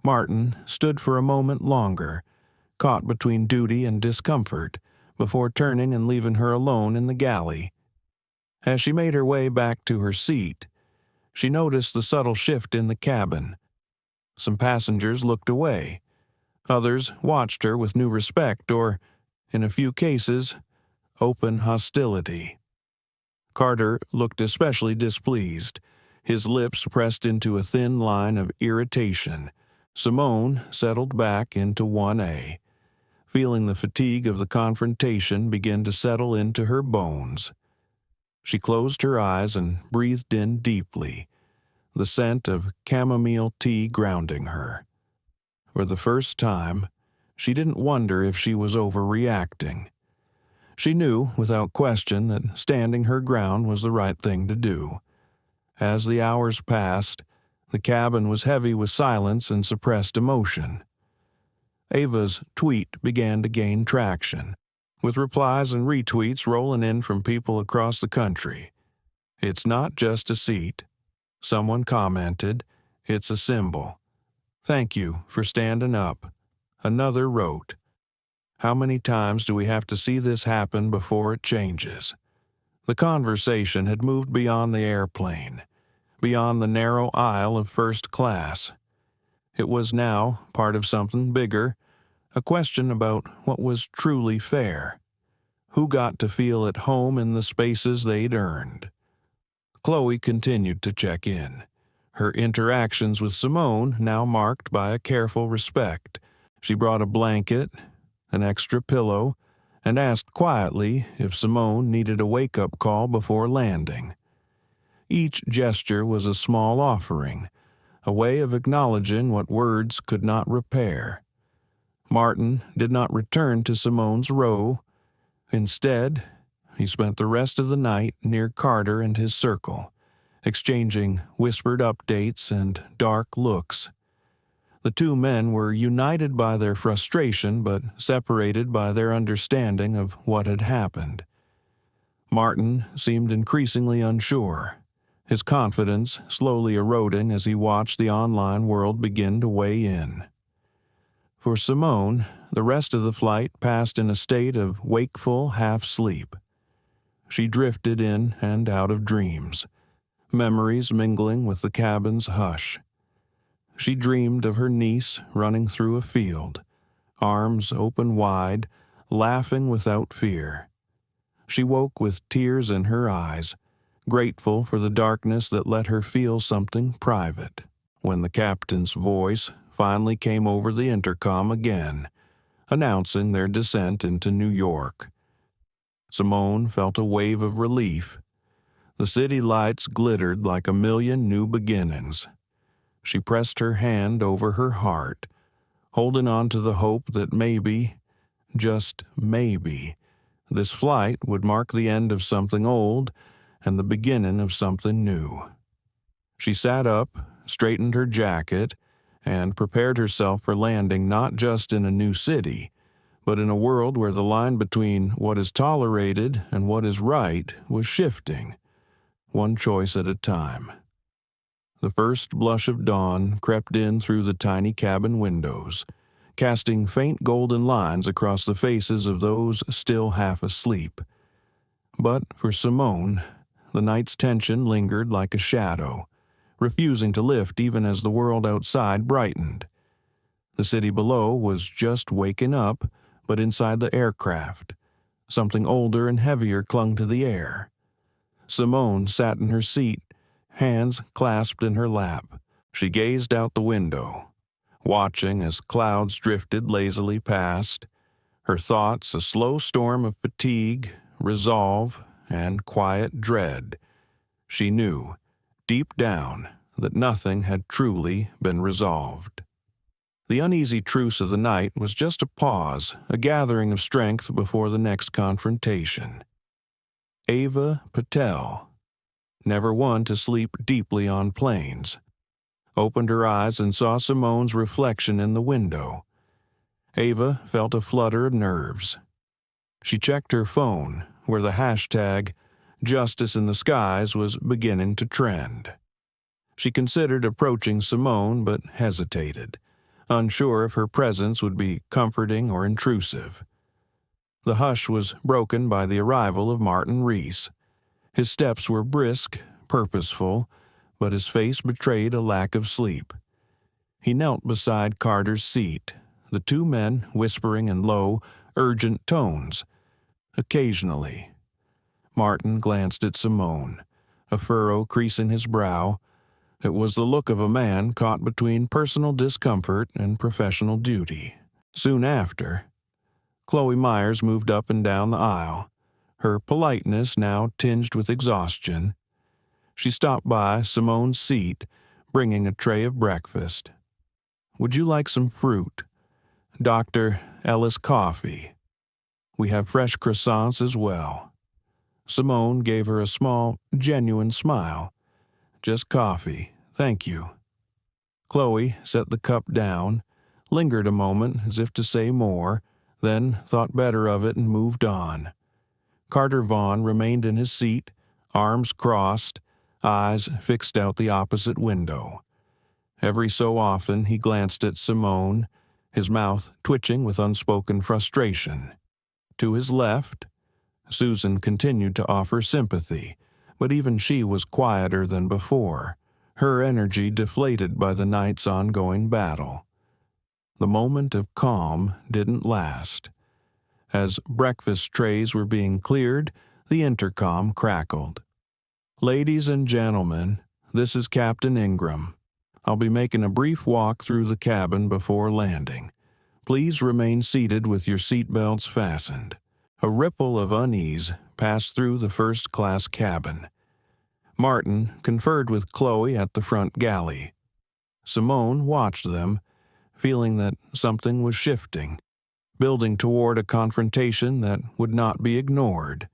Martin stood for a moment longer, caught between duty and discomfort, before turning and leaving her alone in the galley. As she made her way back to her seat, she noticed the subtle shift in the cabin. Some passengers looked away. Others watched her with new respect or, in a few cases, open hostility. Carter looked especially displeased, his lips pressed into a thin line of irritation. Simone settled back into 1A, feeling the fatigue of the confrontation begin to settle into her bones. She closed her eyes and breathed in deeply, the scent of chamomile tea grounding her. For the first time, she didn't wonder if she was overreacting. She knew, without question, that standing her ground was the right thing to do. As the hours passed, the cabin was heavy with silence and suppressed emotion. Ava's tweet began to gain traction, with replies and retweets rolling in from people across the country. "It's not just a seat," someone commented, "it's a symbol. Thank you for standing up." Another wrote, "How many times do we have to see this happen before it changes?" The conversation had moved beyond the airplane, beyond the narrow aisle of first class. It was now part of something bigger, a question about what was truly fair. Who got to feel at home in the spaces they'd earned? Chloe continued to check in, her interactions with Simone now marked by a careful respect. She brought a blanket, an extra pillow, and asked quietly if Simone needed a wake-up call before landing. Each gesture was a small offering, a way of acknowledging what words could not repair. Martin did not return to Simone's row. Instead, he spent the rest of the night near Carter and his circle, exchanging whispered updates and dark looks. The two men were united by their frustration but separated by their understanding of what had happened. Martin seemed increasingly unsure, his confidence slowly eroding as he watched the online world begin to weigh in. For Simone, the rest of the flight passed in a state of wakeful half-sleep. She drifted in and out of dreams, memories mingling with the cabin's hush. She dreamed of her niece running through a field, arms open wide, laughing without fear. She woke with tears in her eyes, grateful for the darkness that let her feel something private. When the captain's voice finally came over the intercom again, announcing their descent into New York, Simone felt a wave of relief. The city lights glittered like a million new beginnings. She pressed her hand over her heart, holding on to the hope that maybe, just maybe, this flight would mark the end of something old and the beginning of something new. She sat up, straightened her jacket, and prepared herself for landing not just in a new city, but in a world where the line between what is tolerated and what is right was shifting, one choice at a time. The first blush of dawn crept in through the tiny cabin windows, casting faint golden lines across the faces of those still half asleep. But for Simone, the night's tension lingered like a shadow, refusing to lift even as the world outside brightened. The city below was just waking up, but inside the aircraft, something older and heavier clung to the air. Simone sat in her seat, hands clasped in her lap. She gazed out the window, watching as clouds drifted lazily past, her thoughts a slow storm of fatigue, resolve, and quiet dread. She knew, deep down, that nothing had truly been resolved. The uneasy truce of the night was just a pause, a gathering of strength before the next confrontation. Ava Patel, never one to sleep deeply on planes, opened her eyes and saw Simone's reflection in the window. Ava felt a flutter of nerves. She checked her phone, where the hashtag Justice in the Skies was beginning to trend. She considered approaching Simone but hesitated, unsure if her presence would be comforting or intrusive. The hush was broken by the arrival of Martin Reese. His steps were brisk, purposeful, but his face betrayed a lack of sleep. He knelt beside Carter's seat, the two men whispering in low, urgent tones. Occasionally, Martin glanced at Simone, a furrow creasing his brow. It was the look of a man caught between personal discomfort and professional duty. Soon after, Chloe Myers moved up and down the aisle, her politeness now tinged with exhaustion. She stopped by Simone's seat, bringing a tray of breakfast. "Would you like some fruit? Dr. Ellis coffee. We have fresh croissants as well." Simone gave her a small, genuine smile. "Just coffee, thank you." Chloe set the cup down, lingered a moment as if to say more, then thought better of it and moved on. Carter Vaughn remained in his seat, arms crossed, eyes fixed out the opposite window. Every so often he glanced at Simone, his mouth twitching with unspoken frustration. To his left, Susan continued to offer sympathy, but even she was quieter than before, her energy deflated by the night's ongoing battle. The moment of calm didn't last. As breakfast trays were being cleared, the intercom crackled. "Ladies and gentlemen, this is Captain Ingram. I'll be making a brief walk through the cabin before landing. Please remain seated with your seatbelts fastened. A ripple of unease passed through the first-class cabin. Martin conferred with Chloe at the front galley. Simone watched them, feeling that something was shifting, building toward a confrontation that would not be ignored.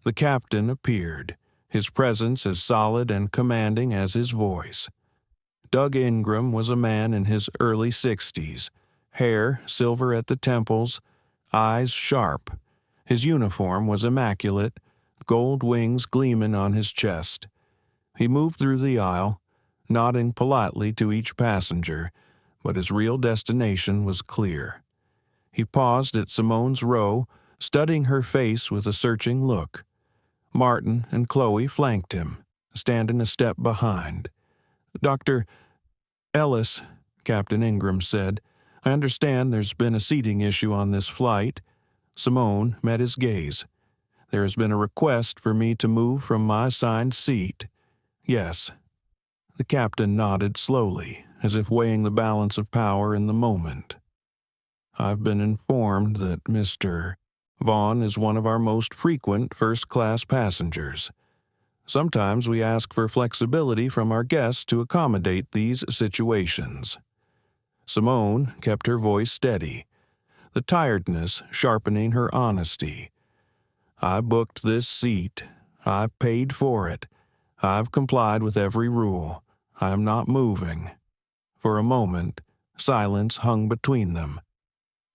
The captain appeared, his presence as solid and commanding as his voice. Doug Ingram was a man in his early 60s, hair silver at the temples, eyes sharp. His uniform was immaculate, gold wings gleaming on his chest. He moved through the aisle, nodding politely to each passenger, but his real destination was clear. He paused at Simone's row, studying her face with a searching look. Martin and Chloe flanked him, standing a step behind. "Dr. Ellis," Captain Ingram said, "I understand there's been a seating issue on this flight." Simone met his gaze. "There has been a request for me to move from my assigned seat." "Yes." The captain nodded slowly, as if weighing the balance of power in the moment. "I've been informed that Mr. Vaughn is one of our most frequent first-class passengers. Sometimes we ask for flexibility from our guests to accommodate these situations." Simone kept her voice steady, the tiredness sharpening her honesty. "I booked this seat. I paid for it. I've complied with every rule. I am not moving." For a moment, silence hung between them.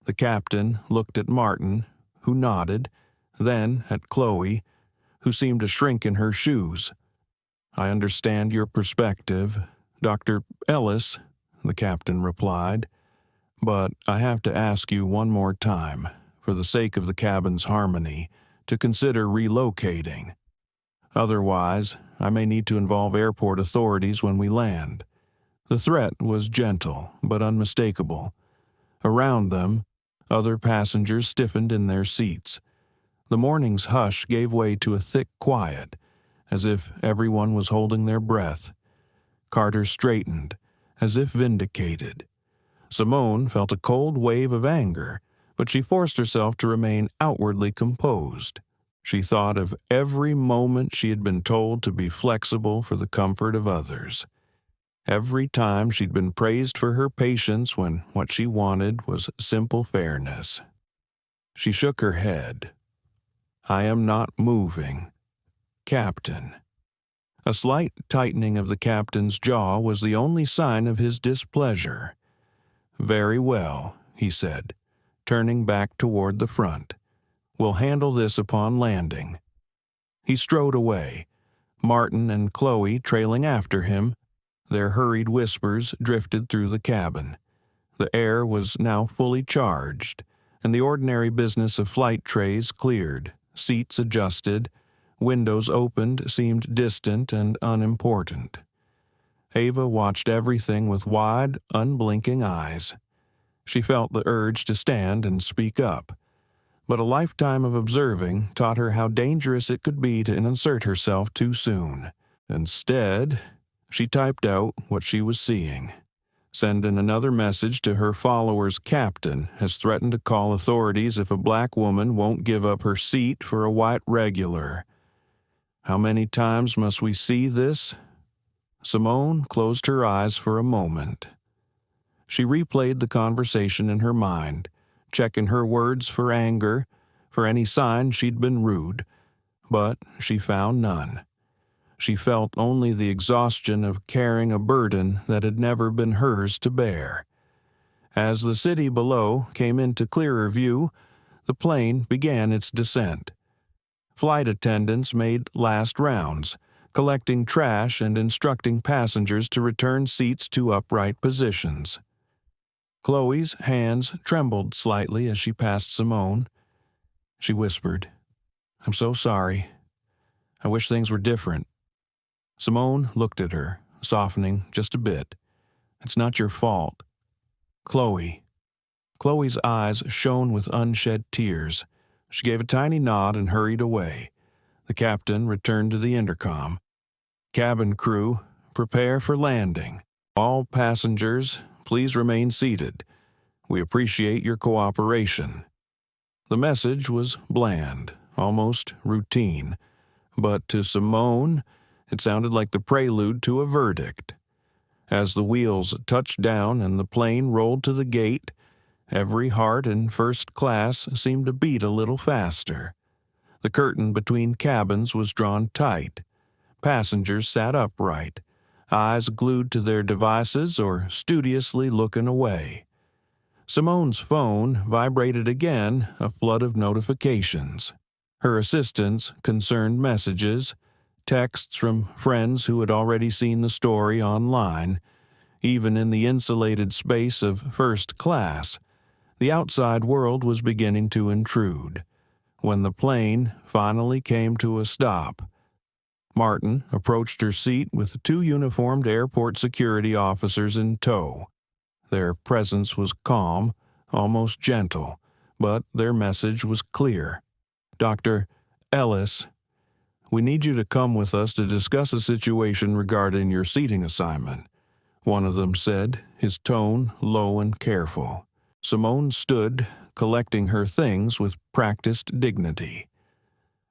The captain looked at Martin, who nodded, then at Chloe, who seemed to shrink in her shoes. "I understand your perspective, Dr. Ellis," the captain replied, "but I have to ask you one more time, for the sake of the cabin's harmony, to consider relocating. Otherwise, I may need to involve airport authorities when we land." The threat was gentle but unmistakable. Around them, other passengers stiffened in their seats. The morning's hush gave way to a thick quiet, as if everyone was holding their breath. Carter straightened, as if vindicated. Simone felt a cold wave of anger, but she forced herself to remain outwardly composed. She thought of every moment she had been told to be flexible for the comfort of others. Every time she'd been praised for her patience when what she wanted was simple fairness. She shook her head. "I am not moving. Captain." A slight tightening of the captain's jaw was the only sign of his displeasure. "Very well," he said, turning back toward the front. "We'll handle this upon landing." He strode away, Martin and Chloe trailing after him. Their hurried whispers drifted through the cabin. The air was now fully charged, and the ordinary business of flight trays cleared, seats adjusted, windows opened seemed distant and unimportant. Ava watched everything with wide, unblinking eyes. She felt the urge to stand and speak up, but a lifetime of observing taught her how dangerous it could be to insert herself too soon. Instead, she typed out what she was seeing. Sending another message to her follower's captain has threatened to call authorities if a black woman won't give up her seat for a white regular. How many times must we see this? Simone closed her eyes for a moment. She replayed the conversation in her mind, checking her words for anger, for any sign she'd been rude, but she found none. She felt only the exhaustion of carrying a burden that had never been hers to bear. As the city below came into clearer view, the plane began its descent. Flight attendants made last rounds, collecting trash and instructing passengers to return seats to upright positions. Chloe's hands trembled slightly as she passed Simone. She whispered, "I'm so sorry. I wish things were different." Simone looked at her, softening just a bit. "It's not your fault." "Chloe." Chloe's eyes shone with unshed tears. She gave a tiny nod and hurried away. The captain returned to the intercom. "Cabin crew, prepare for landing. All passengers, please remain seated. We appreciate your cooperation." The message was bland, almost routine, but to Simone, it sounded like the prelude to a verdict. As the wheels touched down and the plane rolled to the gate, every heart in first class seemed to beat a little faster. The curtain between cabins was drawn tight. Passengers sat upright, eyes glued to their devices or studiously looking away. Simone's phone vibrated again, a flood of notifications. Her assistant's concerned messages, texts from friends who had already seen the story online. Even in the insulated space of first class, the outside world was beginning to intrude. When the plane finally came to a stop, Martin approached her seat with two uniformed airport security officers in tow. Their presence was calm, almost gentle, but their message was clear. "Dr. Ellis, we need you to come with us to discuss a situation regarding your seating assignment," one of them said, his tone low and careful. Simone stood, collecting her things with practiced dignity.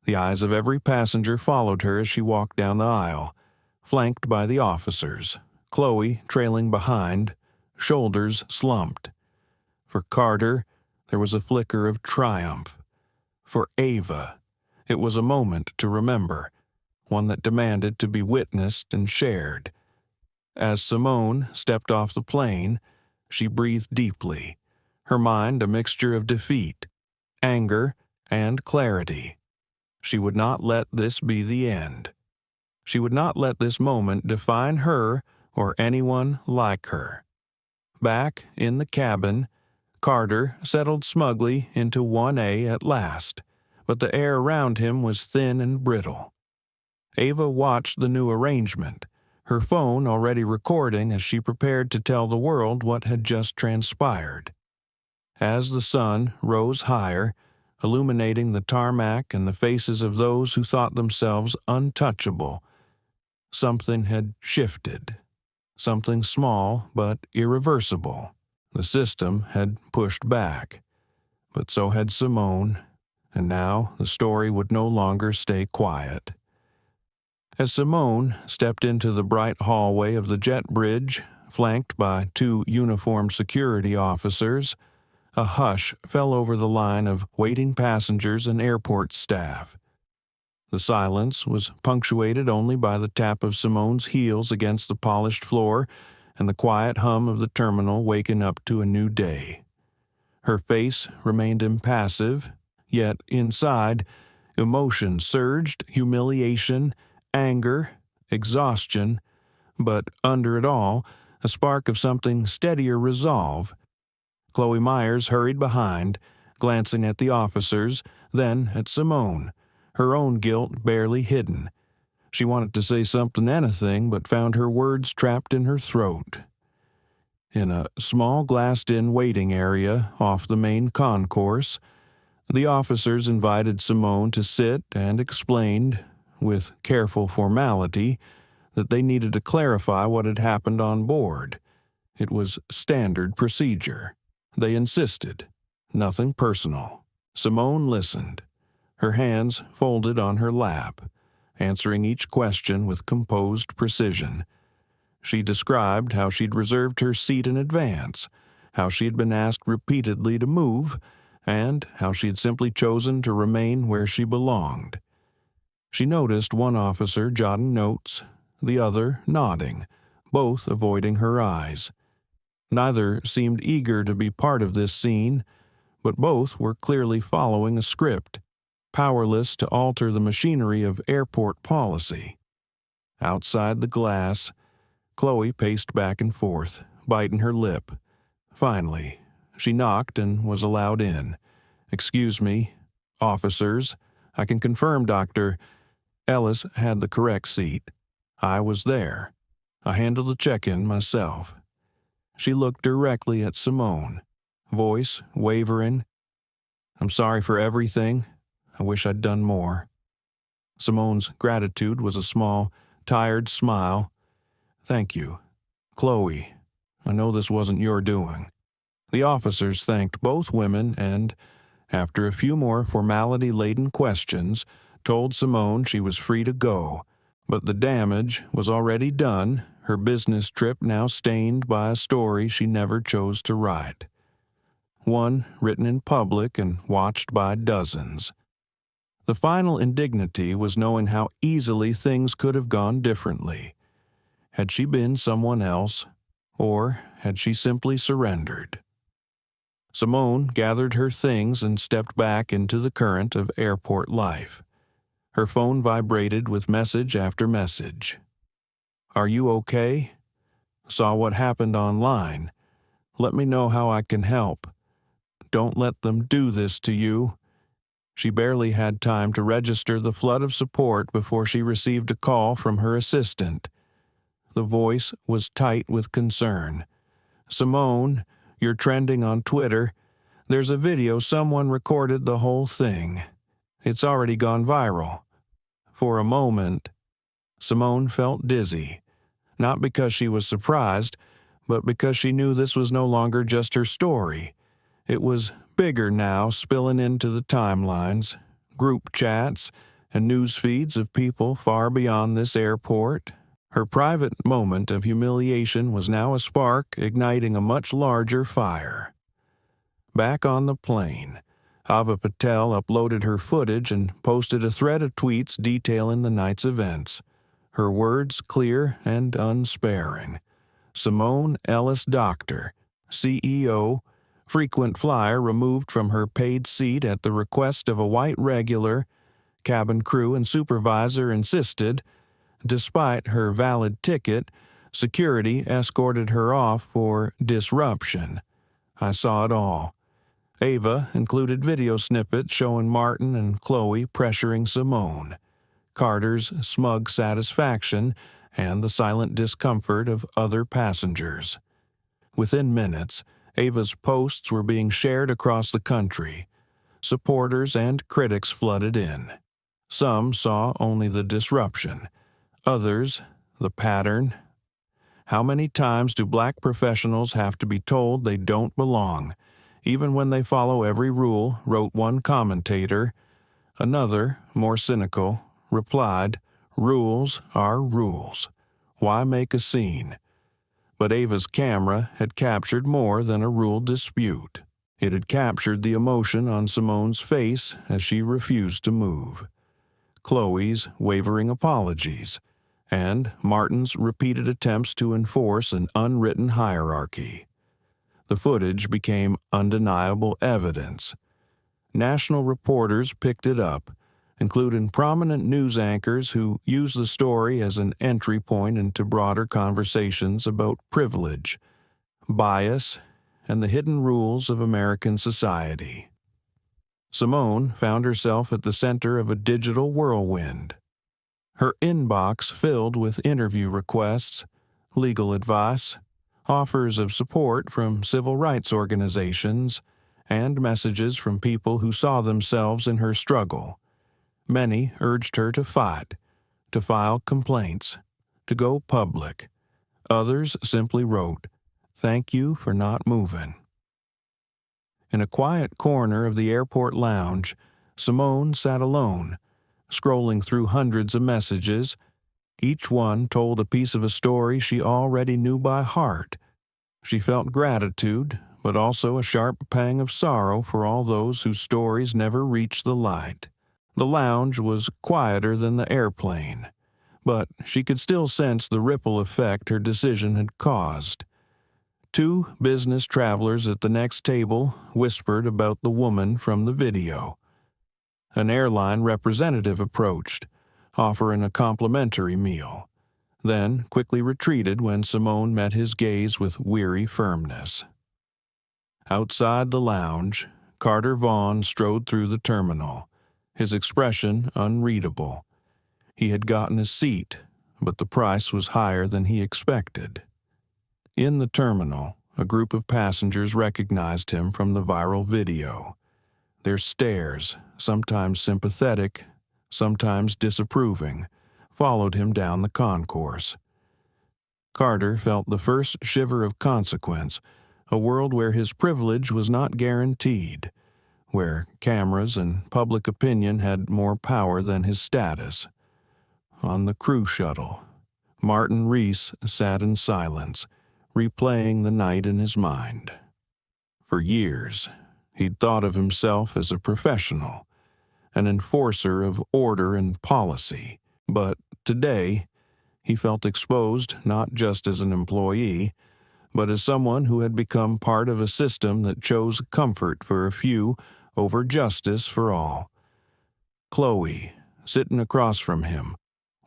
The eyes of every passenger followed her as she walked down the aisle, flanked by the officers, Chloe trailing behind, shoulders slumped. For Carter, there was a flicker of triumph. For Ava, it was a moment to remember, one that demanded to be witnessed and shared. As Simone stepped off the plane, she breathed deeply, her mind a mixture of defeat, anger, and clarity. She would not let this be the end. She would not let this moment define her or anyone like her. Back in the cabin, Carter settled smugly into 1A at last, but the air around him was thin and brittle. Ava watched the new arrangement, her phone already recording as she prepared to tell the world what had just transpired. As the sun rose higher, illuminating the tarmac and the faces of those who thought themselves untouchable, something had shifted. Something small but irreversible. The system had pushed back, but so had Simone, and now the story would no longer stay quiet. As Simone stepped into the bright hallway of the jet bridge, flanked by two uniformed security officers, a hush fell over the line of waiting passengers and airport staff. The silence was punctuated only by the tap of Simone's heels against the polished floor and the quiet hum of the terminal waking up to a new day. Her face remained impassive, yet inside, emotion surged, humiliation, anger, exhaustion, but under it all, a spark of something steadier resolve. Chloe Myers hurried behind, glancing at the officers, then at Simone, her own guilt barely hidden. She wanted to say anything, but found her words trapped in her throat. In a small glassed-in waiting area off the main concourse, the officers invited Simone to sit and explained, with careful formality, that they needed to clarify what had happened on board. It was standard procedure. They insisted. Nothing personal. Simone listened, her hands folded on her lap, answering each question with composed precision. She described how she'd reserved her seat in advance, how she had been asked repeatedly to move, and how she had simply chosen to remain where she belonged. She noticed one officer jotting notes, the other nodding, both avoiding her eyes. Neither seemed eager to be part of this scene, but both were clearly following a script, powerless to alter the machinery of airport policy. Outside the glass, Chloe paced back and forth, biting her lip. Finally, she knocked and was allowed in. "Excuse me, officers, I can confirm Dr. Ellis had the correct seat. I was there. I handled the check-in myself." She looked directly at Simone, voice wavering. "I'm sorry for everything. I wish I'd done more." Simone's gratitude was a small, tired smile. "Thank you. Chloe, I know this wasn't your doing." The officers thanked both women and, after a few more formality-laden questions, told Simone she was free to go, but the damage was already done, her business trip now stained by a story she never chose to write. One written in public and watched by dozens. The final indignity was knowing how easily things could have gone differently. Had she been someone else, or had she simply surrendered? Simone gathered her things and stepped back into the current of airport life. Her phone vibrated with message after message. "Are you okay? Saw what happened online. Let me know how I can help. Don't let them do this to you." She barely had time to register the flood of support before she received a call from her assistant. The voice was tight with concern. "Simone, you're trending on Twitter. There's a video someone recorded the whole thing. It's already gone viral." For a moment, Simone felt dizzy, not because she was surprised, but because she knew this was no longer just her story. It was bigger now, spilling into the timelines, group chats, and news feeds of people far beyond this airport. Her private moment of humiliation was now a spark igniting a much larger fire. Back on the plane, Ava Patel uploaded her footage and posted a thread of tweets detailing the night's events. Her words clear and unsparing. Simone Ellis, doctor, CEO, frequent flyer removed from her paid seat at the request of a white regular, cabin crew and supervisor insisted. Despite her valid ticket, security escorted her off for disruption. I saw it all. Ava included video snippets showing Martin and Chloe pressuring Simone, Carter's smug satisfaction, and the silent discomfort of other passengers. Within minutes, Ava's posts were being shared across the country. Supporters and critics flooded in. Some saw only the disruption. Others, the pattern. How many times do black professionals have to be told they don't belong, even when they follow every rule, wrote one commentator. Another, more cynical, replied, "Rules are rules. Why make a scene?" But Ava's camera had captured more than a rule dispute. It had captured the emotion on Simone's face as she refused to move, Chloe's wavering apologies, and Martin's repeated attempts to enforce an unwritten hierarchy. The footage became undeniable evidence. National reporters picked it up, including prominent news anchors who used the story as an entry point into broader conversations about privilege, bias, and the hidden rules of American society. Simone found herself at the center of a digital whirlwind. Her inbox filled with interview requests, legal advice, offers of support from civil rights organizations, and messages from people who saw themselves in her struggle. Many urged her to fight, to file complaints, to go public. Others simply wrote, "Thank you for not moving." In a quiet corner of the airport lounge, Simone sat alone, scrolling through hundreds of messages. Each one told a piece of a story she already knew by heart. She felt gratitude, but also a sharp pang of sorrow for all those whose stories never reached the light. The lounge was quieter than the airplane, but she could still sense the ripple effect her decision had caused. Two business travelers at the next table whispered about the woman from the video. An airline representative approached, offering a complimentary meal, then quickly retreated when Simone met his gaze with weary firmness. Outside the lounge, Carter Vaughn strode through the terminal, his expression unreadable. He had gotten his seat, but the price was higher than he expected. In the terminal, a group of passengers recognized him from the viral video. Their stares, sometimes sympathetic, sometimes disapproving, followed him down the concourse. Carter felt the first shiver of consequence, a world where his privilege was not guaranteed, where cameras and public opinion had more power than his status. On the crew shuttle, Martin Reese sat in silence, replaying the night in his mind. For years, he'd thought of himself as a professional, an enforcer of order and policy, but today he felt exposed not just as an employee, but as someone who had become part of a system that chose comfort for a few over justice for all. Chloe, sitting across from him,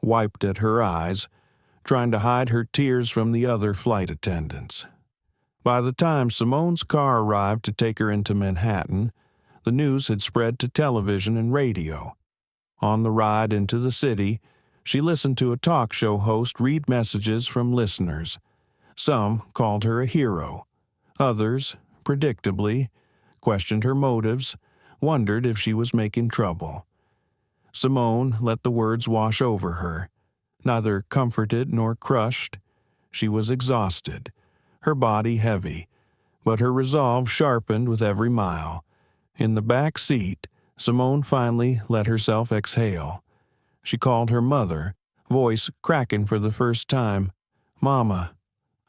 wiped at her eyes, trying to hide her tears from the other flight attendants. By the time Simone's car arrived to take her into Manhattan, the news had spread to television and radio. On the ride into the city, she listened to a talk show host read messages from listeners. Some called her a hero. Others, predictably, questioned her motives, wondered if she was making trouble. Simone let the words wash over her, neither comforted nor crushed. She was exhausted, her body heavy, but her resolve sharpened with every mile. In the back seat, Simone finally let herself exhale. She called her mother, voice cracking for the first time. "Mama,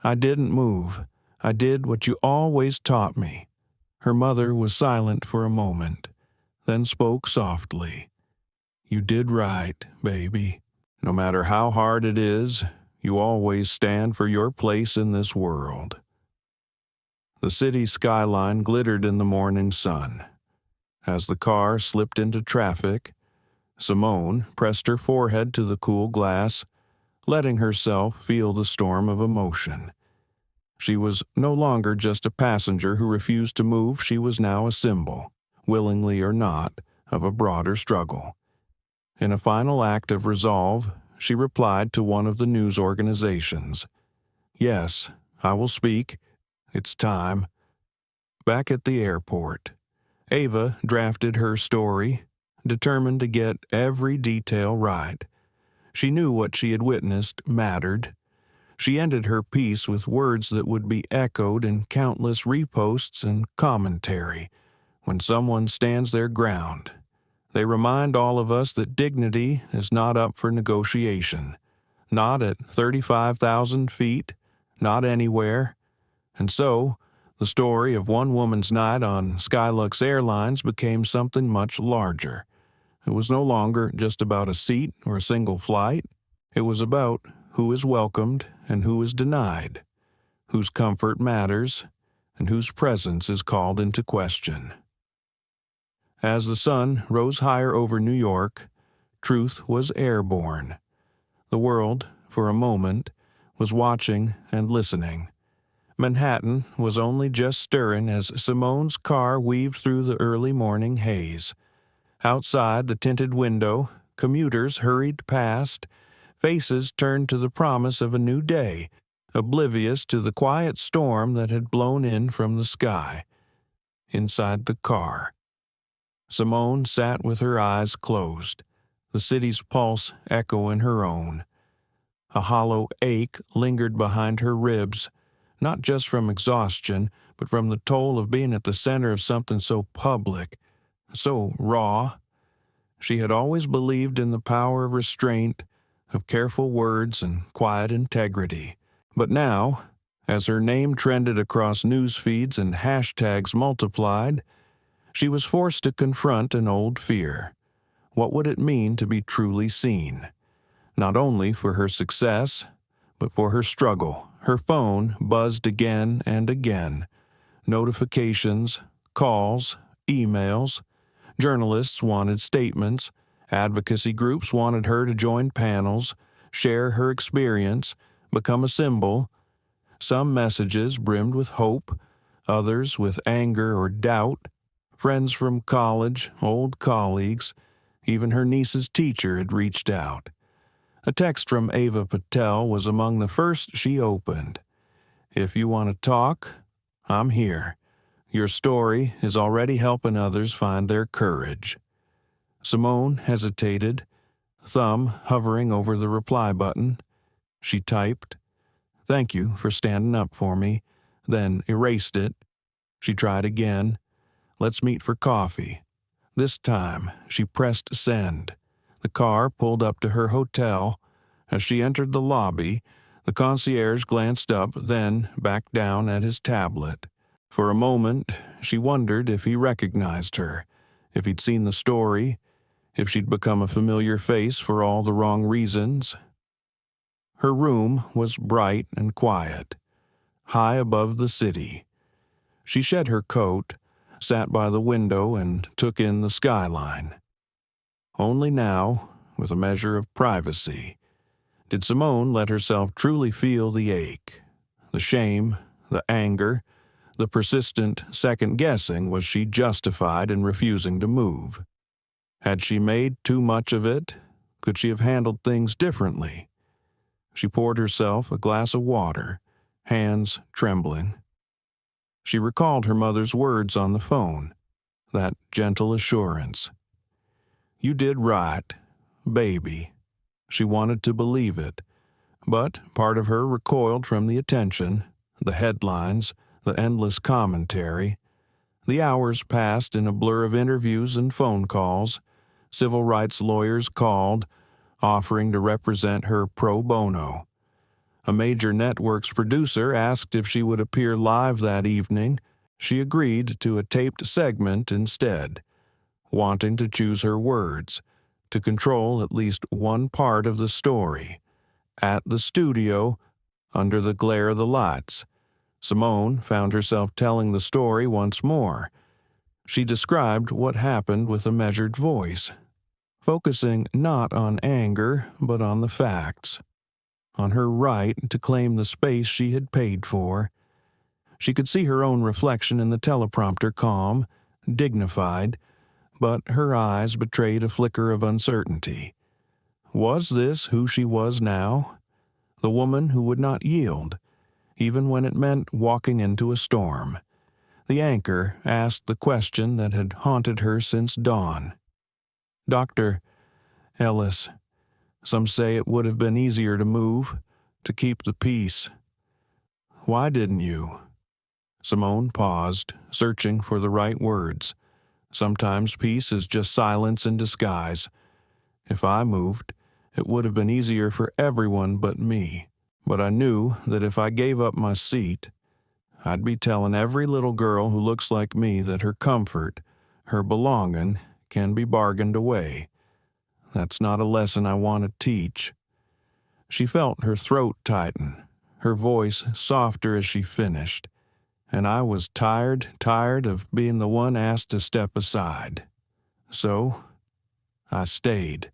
I didn't move. I did what you always taught me." Her mother was silent for a moment, then spoke softly. "You did right, baby. No matter how hard it is, you always stand for your place in this world." The city skyline glittered in the morning sun. As the car slipped into traffic, Simone pressed her forehead to the cool glass, letting herself feel the storm of emotion. She was no longer just a passenger who refused to move. She was now a symbol, willingly or not, of a broader struggle. In a final act of resolve, she replied to one of the news organizations. "Yes, I will speak. It's time." Back at the airport, Ava drafted her story, determined to get every detail right. She knew what she had witnessed mattered. She ended her piece with words that would be echoed in countless reposts and commentary. When someone stands their ground, they remind all of us that dignity is not up for negotiation. Not at 35,000 feet, not anywhere. And so, the story of one woman's night on Skyluxe Airlines became something much larger. It was no longer just about a seat or a single flight. It was about who is welcomed and who is denied, whose comfort matters and whose presence is called into question. As the sun rose higher over New York, truth was airborne. The world, for a moment, was watching and listening. Manhattan was only just stirring as Simone's car weaved through the early morning haze. Outside the tinted window, commuters hurried past, faces turned to the promise of a new day, oblivious to the quiet storm that had blown in from the sky. Inside the car, Simone sat with her eyes closed, the city's pulse echoing her own. A hollow ache lingered behind her ribs, not just from exhaustion, but from the toll of being at the center of something so public, so raw. She had always believed in the power of restraint, of careful words and quiet integrity. But now, as her name trended across news feeds and hashtags multiplied, she was forced to confront an old fear. What would it mean to be truly seen? Not only for her success, but for her struggle. Her phone buzzed again and again. Notifications, calls, emails. Journalists wanted statements. Advocacy groups wanted her to join panels, share her experience, become a symbol. Some messages brimmed with hope, others with anger or doubt. Friends from college, old colleagues, even her niece's teacher had reached out. A text from Ava Patel was among the first she opened. "If you want to talk, I'm here. Your story is already helping others find their courage." Simone hesitated, thumb hovering over the reply button. She typed, "Thank you for standing up for me," then erased it. She tried again, Let's meet for coffee. This time, she pressed send. The car pulled up to her hotel. As she entered the lobby, the concierge glanced up, then back down at his tablet. For a moment, she wondered if he recognized her, if he'd seen the story, if she'd become a familiar face for all the wrong reasons. Her room was bright and quiet, high above the city. She shed her coat, sat by the window, and took in the skyline. Only now, with a measure of privacy, did Simone let herself truly feel the ache, the shame, the anger, the persistent second-guessing. Was she justified in refusing to move? Had she made too much of it? Could she have handled things differently? She poured herself a glass of water, hands trembling. She recalled her mother's words on the phone, that gentle assurance. "You did right, baby." She wanted to believe it, but part of her recoiled from the attention, the headlines, the endless commentary. The hours passed in a blur of interviews and phone calls. Civil rights lawyers called, offering to represent her pro bono. A major network's producer asked if she would appear live that evening. She agreed to a taped segment instead, wanting to choose her words, to control at least one part of the story. At the studio, under the glare of the lights, Simone found herself telling the story once more. She described what happened with a measured voice, focusing not on anger but on the facts, on her right to claim the space she had paid for. She could see her own reflection in the teleprompter, calm, dignified, but her eyes betrayed a flicker of uncertainty. Was this who she was now? The woman who would not yield, even when it meant walking into a storm. The anchor asked the question that had haunted her since dawn. "Dr. Ellis, some say it would have been easier to move, to keep the peace. Why didn't you?" Simone paused, searching for the right words. Sometimes peace is just silence in disguise. If I moved, it would have been easier for everyone but me. But I knew that if I gave up my seat, I'd be telling every little girl who looks like me that her comfort, her belonging, can be bargained away. That's not a lesson I want to teach. She felt her throat tighten, her voice softer as she finished. And I was tired of being the one asked to step aside. So, I stayed.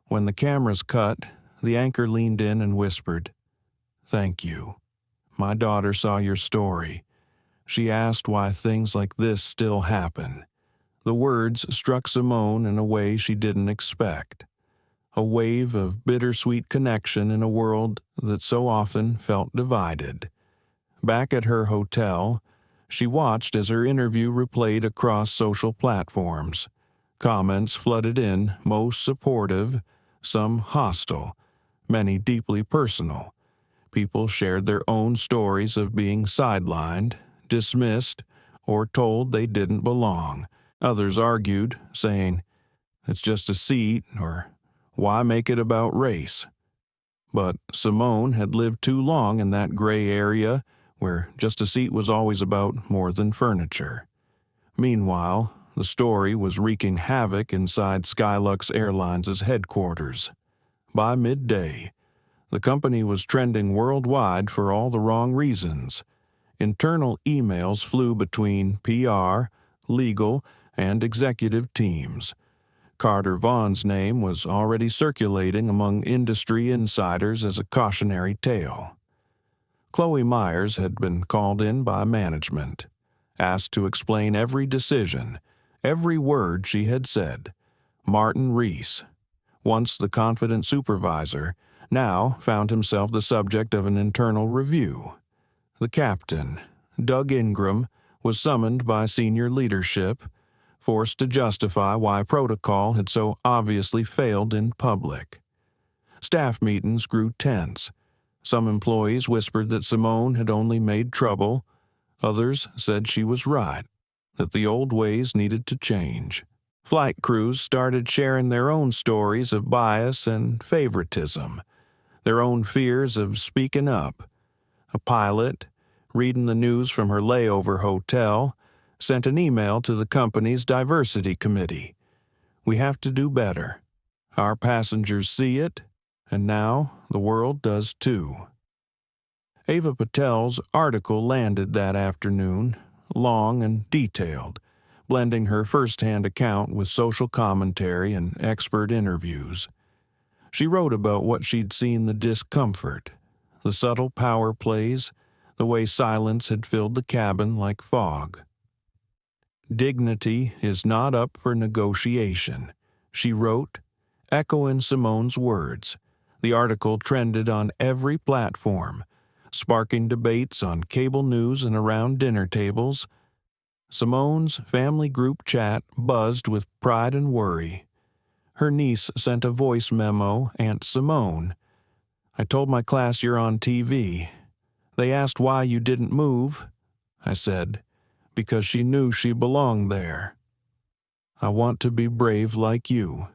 When the cameras cut, the anchor leaned in and whispered, "Thank you. My daughter saw your story. She asked why things like this still happen." The words struck Simone in a way she didn't expect. A wave of bittersweet connection in a world that so often felt divided. Back at her hotel, she watched as her interview replayed across social platforms. Comments flooded in, most supportive, some hostile, many deeply personal. People shared their own stories of being sidelined, dismissed, or told they didn't belong. Others argued, saying, "It's just a seat," or "Why make it about race?" But Simone had lived too long in that gray area where just a seat was always about more than furniture. Meanwhile, the story was wreaking havoc inside Skyluxe Airlines' headquarters. By midday, the company was trending worldwide for all the wrong reasons. Internal emails flew between PR, legal, and executive teams. Carter Vaughn's name was already circulating among industry insiders as a cautionary tale. Chloe Myers had been called in by management, asked to explain every decision, every word she had said. Martin Reese, once the confident supervisor, now found himself the subject of an internal review. The captain, Doug Ingram, was summoned by senior leadership, forced to justify why protocol had so obviously failed in public. Staff meetings grew tense. Some employees whispered that Simone had only made trouble. Others said she was right. that the old ways needed to change. Flight crews started sharing their own stories of bias and favoritism, their own fears of speaking up. A pilot, reading the news from her layover hotel, sent an email to the company's diversity committee. We have to do better. Our passengers see it, and now the world does too. Ava Patel's article landed that afternoon, long and detailed, blending her first-hand account with social commentary and expert interviews. She wrote about what she'd seen: the discomfort, the subtle power plays, the way silence had filled the cabin like fog. Dignity is not up for negotiation, she wrote, echoing Simone's words. The article trended on every platform, sparking debates on cable news and around dinner tables. Simone's family group chat buzzed with pride and worry. Her niece sent a voice memo: Aunt Simone, I told my class you're on TV. They asked why you didn't move. I said, because she knew she belonged there. I want to be brave like you.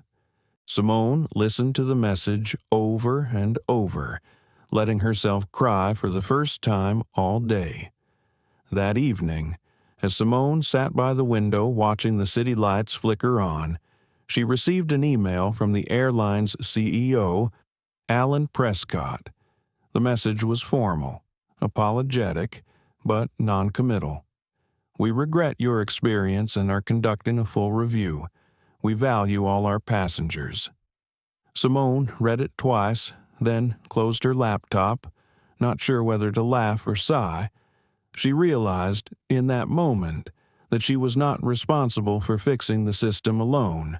Simone listened to the message over and over, letting herself cry for the first time all day. That evening, as Simone sat by the window watching the city lights flicker on, she received an email from the airline's CEO, Alan Prescott. The message was formal, apologetic, but non-committal. We regret your experience and are conducting a full review. We value all our passengers. Simone read it twice, then closed her laptop, not sure whether to laugh or sigh. She realized, in that moment, that she was not responsible for fixing the system alone.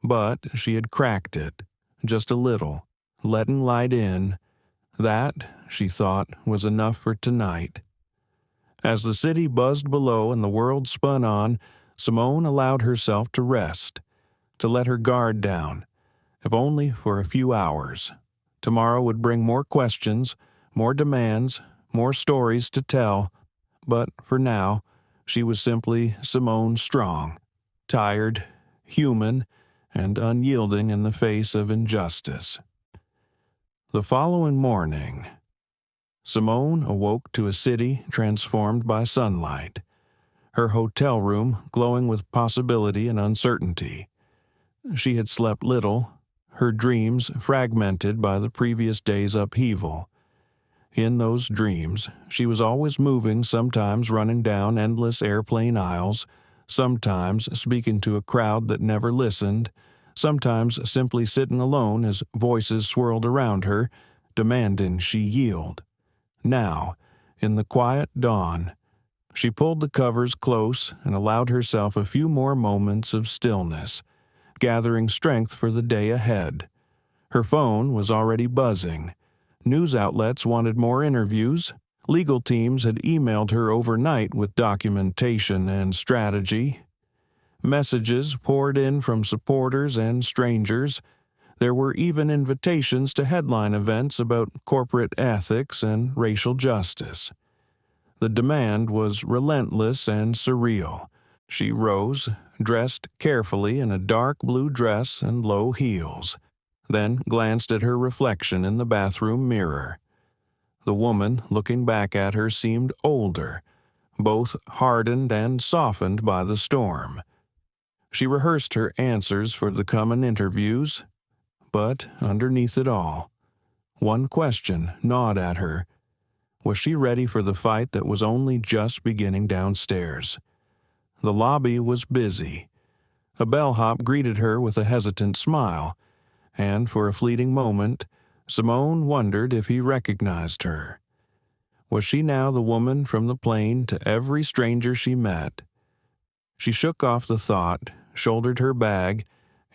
But she had cracked it, just a little, letting light in. That, she thought, was enough for tonight. As the city buzzed below and the world spun on, Simone allowed herself to rest, to let her guard down, if only for a few hours. Tomorrow would bring more questions, more demands, more stories to tell, but for now, she was simply Simone Strong, tired, human, and unyielding in the face of injustice. The following morning, Simone awoke to a city transformed by sunlight, her hotel room glowing with possibility and uncertainty. She had slept little, her dreams fragmented by the previous day's upheaval. In those dreams, she was always moving, sometimes running down endless airplane aisles, sometimes speaking to a crowd that never listened, sometimes simply sitting alone as voices swirled around her, demanding she yield. Now, in the quiet dawn, she pulled the covers close and allowed herself a few more moments of stillness, gathering strength for the day ahead. Her phone was already buzzing. News outlets wanted more interviews. Legal teams had emailed her overnight with documentation and strategy. Messages poured in from supporters and strangers. There were even invitations to headline events about corporate ethics and racial justice. The demand was relentless and surreal. She rose, dressed carefully in a dark blue dress and low heels, then glanced at her reflection in the bathroom mirror. The woman looking back at her seemed older, both hardened and softened by the storm. She rehearsed her answers for the coming interviews, but underneath it all, one question gnawed at her. Was she ready for the fight that was only just beginning downstairs? The lobby was busy. A bellhop greeted her with a hesitant smile, and for a fleeting moment, Simone wondered if he recognized her. Was she now the woman from the plane to every stranger she met? She shook off the thought, shouldered her bag,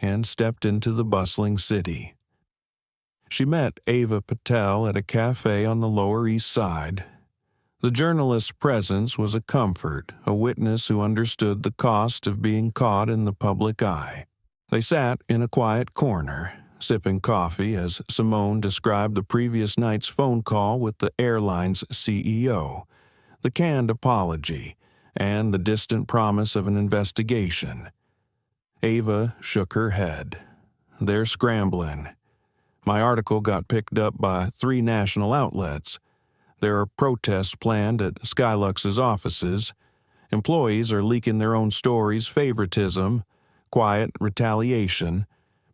and stepped into the bustling city. She met Ava Patel at a cafe on the Lower East Side. The journalist's presence was a comfort, a witness who understood the cost of being caught in the public eye. They sat in a quiet corner, sipping coffee as Simone described the previous night's phone call with the airline's CEO, the canned apology, and the distant promise of an investigation. Ava shook her head. They're scrambling. My article got picked up by 3 national outlets. There are protests planned at Skyluxe's offices. Employees are leaking their own stories, favoritism, quiet retaliation.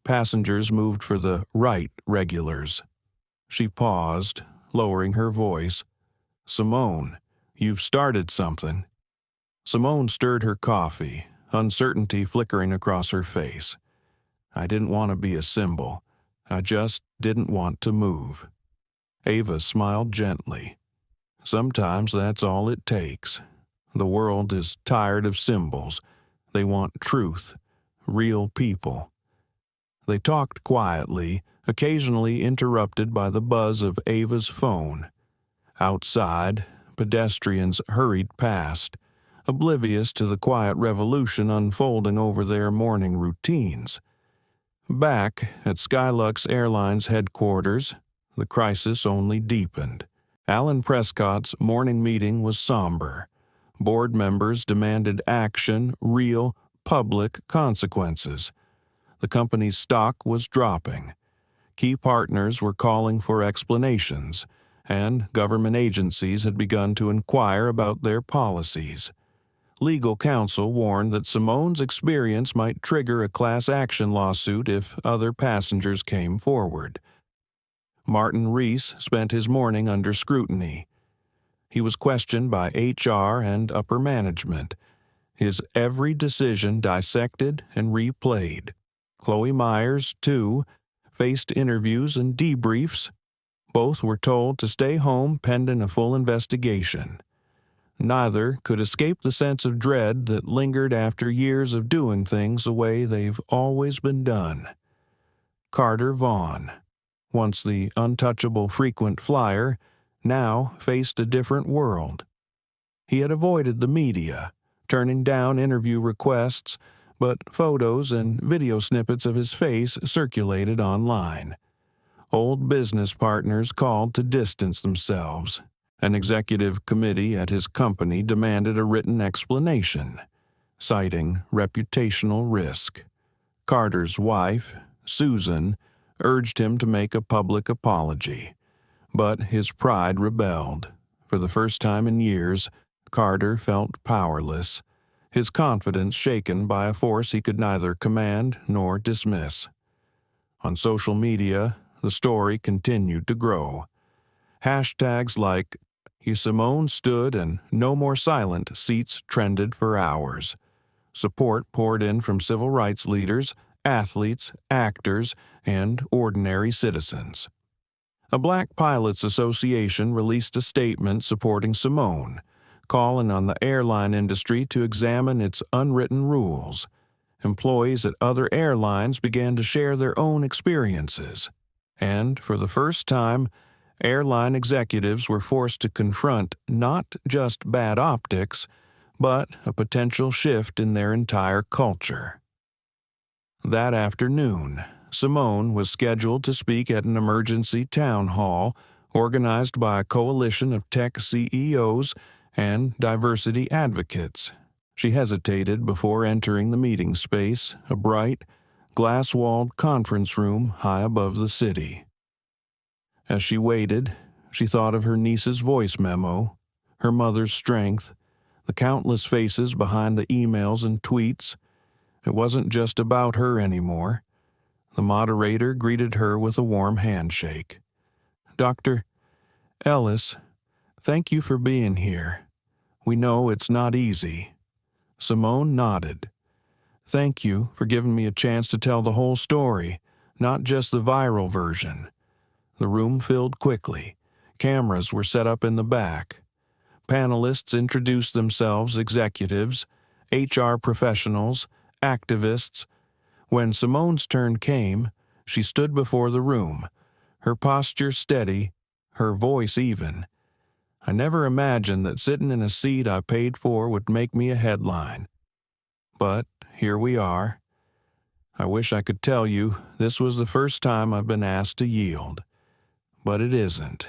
Passengers moved for the right regulars. She paused, lowering her voice. Simone, you've started something. Simone stirred her coffee, uncertainty flickering across her face. I didn't want to be a symbol. I just didn't want to move. Ava smiled gently. Sometimes that's all it takes. The world is tired of symbols. They want truth, real people. They talked quietly, occasionally interrupted by the buzz of Ava's phone. Outside, pedestrians hurried past, oblivious to the quiet revolution unfolding over their morning routines. Back at Skyluxe Airlines headquarters, the crisis only deepened. Alan Prescott's morning meeting was somber. Board members demanded action, real, public consequences. The company's stock was dropping. Key partners were calling for explanations, and government agencies had begun to inquire about their policies. Legal counsel warned that Simone's experience might trigger a class action lawsuit if other passengers came forward. Martin Reese spent his morning under scrutiny. He was questioned by HR and upper management, his every decision dissected and replayed. Chloe Myers, too, faced interviews and debriefs. Both were told to stay home pending a full investigation. Neither could escape the sense of dread that lingered after years of doing things the way they've always been done. Carter Vaughn, once the untouchable frequent flyer, now faced a different world. He had avoided the media, turning down interview requests, but photos and video snippets of his face circulated online. Old business partners called to distance themselves. An executive committee at his company demanded a written explanation, citing reputational risk. Carter's wife, Susan, urged him to make a public apology, but his pride rebelled. For the first time in years, Carter felt powerless, his confidence shaken by a force he could neither command nor dismiss. On social media, the story continued to grow. Hashtags like Simone stood and no more silent seats trended for hours. Support poured in from civil rights leaders, athletes, actors, and ordinary citizens. A Black Pilots Association released a statement supporting Simone, calling on the airline industry to examine its unwritten rules. Employees at other airlines began to share their own experiences. And for the first time, airline executives were forced to confront not just bad optics, but a potential shift in their entire culture. That afternoon, Simone was scheduled to speak at an emergency town hall organized by a coalition of tech CEOs and diversity advocates. She hesitated before entering the meeting space, a bright, glass-walled conference room high above the city. As she waited, she thought of her niece's voice memo, her mother's strength, the countless faces behind the emails and tweets. It wasn't just about her anymore. The moderator greeted her with a warm handshake. Dr. Ellis, thank you for being here. We know it's not easy. Simone nodded. Thank you for giving me a chance to tell the whole story, not just the viral version. The room filled quickly. Cameras were set up in the back. Panelists introduced themselves, executives, HR professionals, activists. When Simone's turn came, she stood before the room, her posture steady, her voice even. I never imagined that sitting in a seat I paid for would make me a headline. But here we are. I wish I could tell you this was the first time I've been asked to yield. But it isn't.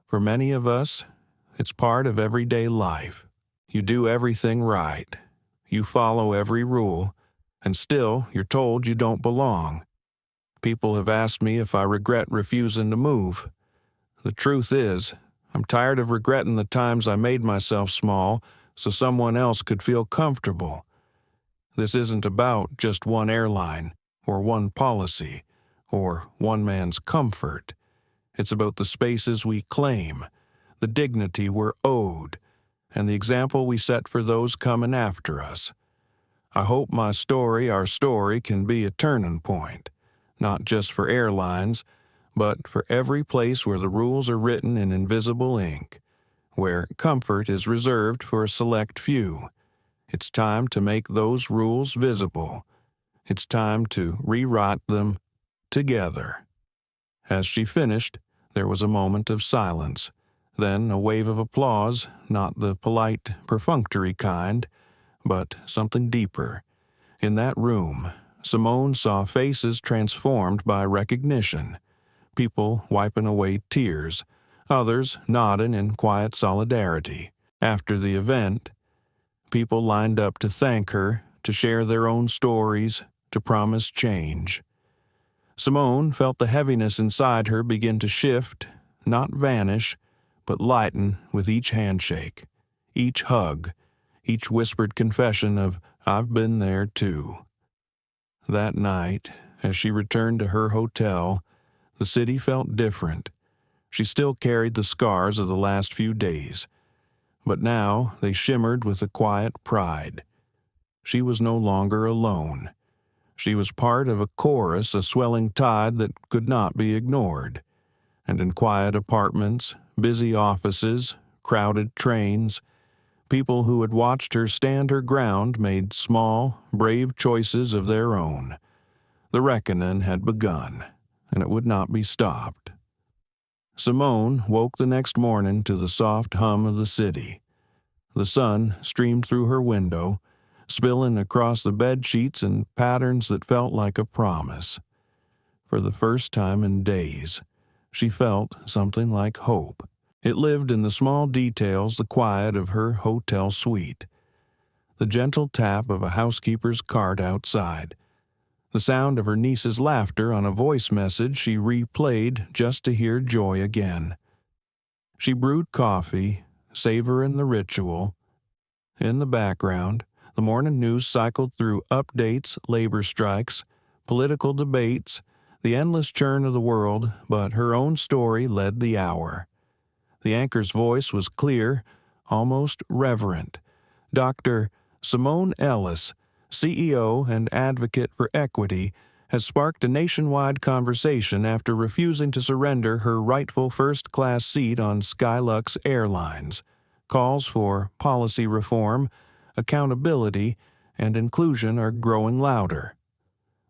For many of us, it's part of everyday life. You do everything right. You follow every rule, and still you're told you don't belong. People have asked me if I regret refusing to move. The truth is, I'm tired of regretting the times I made myself small so someone else could feel comfortable. This isn't about just one airline, or one policy, or one man's comfort. It's about the spaces we claim, the dignity we're owed, and the example we set for those coming after us. I hope my story, our story, can be a turning point, not just for airlines, but for every place where the rules are written in invisible ink, where comfort is reserved for a select few. It's time to make those rules visible. It's time to rewrite them together. As she finished, there was a moment of silence, then a wave of applause, not the polite, perfunctory kind, but something deeper. In that room, Simone saw faces transformed by recognition, people wiping away tears, others nodding in quiet solidarity. After the event, people lined up to thank her, to share their own stories, to promise change. Simone felt the heaviness inside her begin to shift, not vanish, but lighten with each handshake, each hug, each whispered confession of, "I've been there too." That night, as she returned to her hotel, the city felt different. She still carried the scars of the last few days, but now they shimmered with a quiet pride. She was no longer alone. She was part of a chorus, a swelling tide that could not be ignored. And in quiet apartments, busy offices, crowded trains, people who had watched her stand her ground made small, brave choices of their own. The reckoning had begun, and it would not be stopped. Simone woke the next morning to the soft hum of the city. The sun streamed through her window, spilling across the bed sheets in patterns that felt like a promise. For the first time in days, she felt something like hope. It lived in the small details, the quiet of her hotel suite, the gentle tap of a housekeeper's cart outside, the sound of her niece's laughter on a voice message she replayed just to hear joy again. She brewed coffee, savoring the ritual. In the background, the morning news cycled through updates, labor strikes, political debates, the endless churn of the world, but her own story led the hour. The anchor's voice was clear, almost reverent. Dr. Simone Ellis, CEO and advocate for equity, has sparked a nationwide conversation after refusing to surrender her rightful first-class seat on Skyluxe Airlines. Calls for policy reform, accountability, and inclusion are growing louder.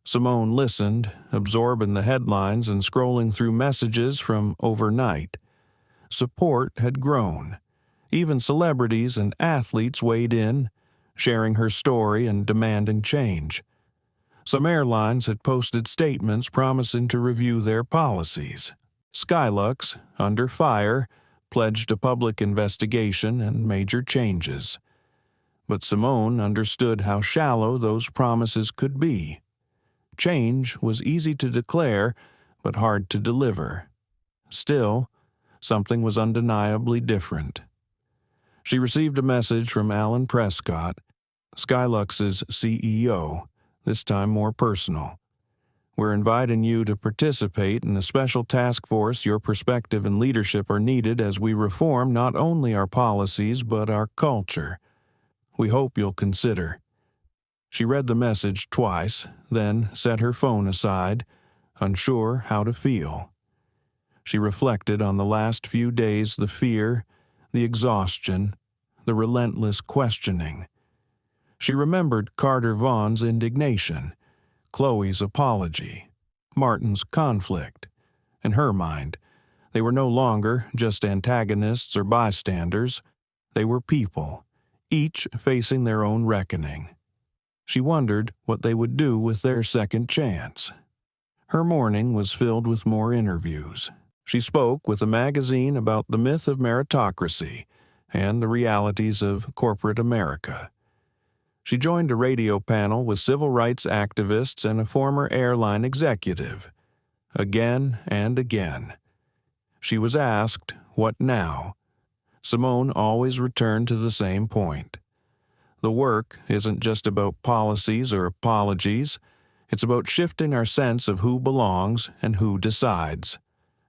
Simone listened, absorbing the headlines and scrolling through messages from overnight. Support had grown. Even celebrities and athletes weighed in, sharing her story and demanding change. Some airlines had posted statements promising to review their policies. Skyluxe, under fire, pledged a public investigation and major changes. But Simone understood how shallow those promises could be. Change was easy to declare, but hard to deliver. Still, something was undeniably different. She received a message from Alan Prescott, Skyluxe's CEO, this time more personal. "We're inviting you to participate in a special task force. Your perspective and leadership are needed as we reform not only our policies but our culture. We hope you'll consider." She read the message twice, then set her phone aside, unsure how to feel. She reflected on the last few days, the fear, the exhaustion, the relentless questioning. She remembered Carter Vaughn's indignation, Chloe's apology, Martin's conflict. In her mind, they were no longer just antagonists or bystanders. They were people, each facing their own reckoning. She wondered what they would do with their second chance. Her morning was filled with more interviews. She spoke with a magazine about the myth of meritocracy and the realities of corporate America. She joined a radio panel with civil rights activists and a former airline executive. Again and again. She was asked, "What now?" Simone always returned to the same point. The work isn't just about policies or apologies. It's about shifting our sense of who belongs and who decides.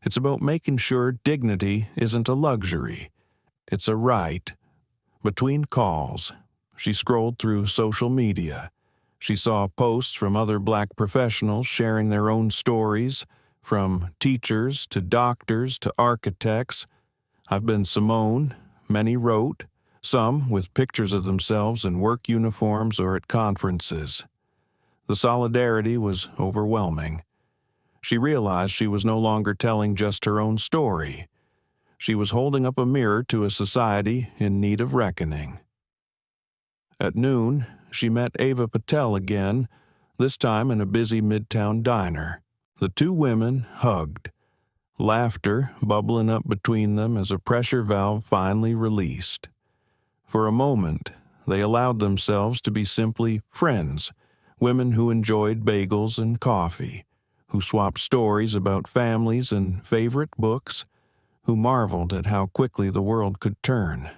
It's about making sure dignity isn't a luxury. It's a right. Between calls, she scrolled through social media. She saw posts from other Black professionals sharing their own stories, from teachers to doctors to architects. "I've been Simone," many wrote, some with pictures of themselves in work uniforms or at conferences. The solidarity was overwhelming. She realized she was no longer telling just her own story. She was holding up a mirror to a society in need of reckoning. At noon, she met Ava Patel again, this time in a busy midtown diner. The two women hugged, laughter bubbling up between them as a pressure valve finally released. For a moment, they allowed themselves to be simply friends, women who enjoyed bagels and coffee, who swapped stories about families and favorite books, who marveled at how quickly the world could turn.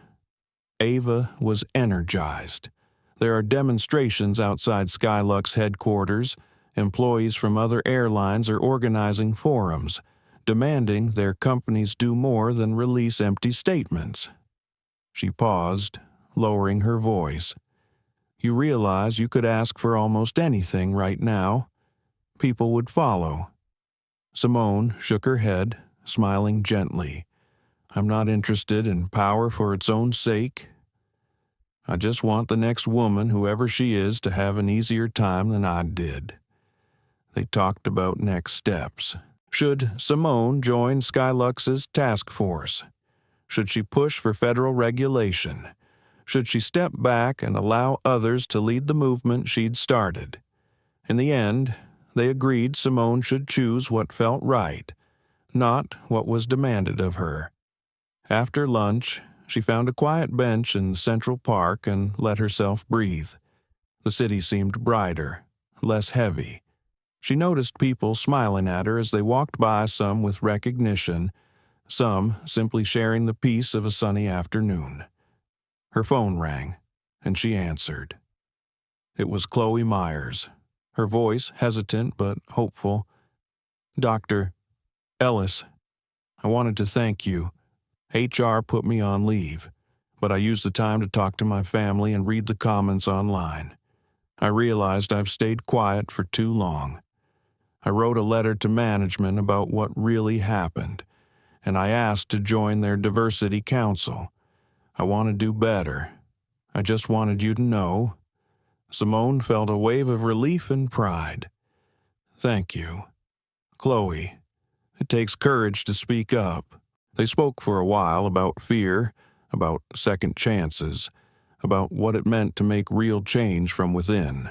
Ava was energized. There are demonstrations outside Skyluxe headquarters. Employees from other airlines are organizing forums, demanding their companies do more than release empty statements. She paused, lowering her voice. You realize you could ask for almost anything right now. People would follow. Simone shook her head, smiling gently. I'm not interested in power for its own sake. I just want the next woman, whoever she is, to have an easier time than I did. They talked about next steps. Should Simone join Skyluxe's task force? Should she push for federal regulation? Should she step back and allow others to lead the movement she'd started? In the end, they agreed Simone should choose what felt right, not what was demanded of her. After lunch, she found a quiet bench in Central Park and let herself breathe. The city seemed brighter, less heavy. She noticed people smiling at her as they walked by, some with recognition, some simply sharing the peace of a sunny afternoon. Her phone rang, and she answered. It was Chloe Myers, her voice hesitant but hopeful. Dr. Ellis, I wanted to thank you. HR put me on leave, but I used the time to talk to my family and read the comments online. I realized I've stayed quiet for too long. I wrote a letter to management about what really happened, and I asked to join their diversity council. I want to do better. I just wanted you to know. Simone felt a wave of relief and pride. Thank you. Chloe, it takes courage to speak up. They spoke for a while about fear, about second chances, about what it meant to make real change from within.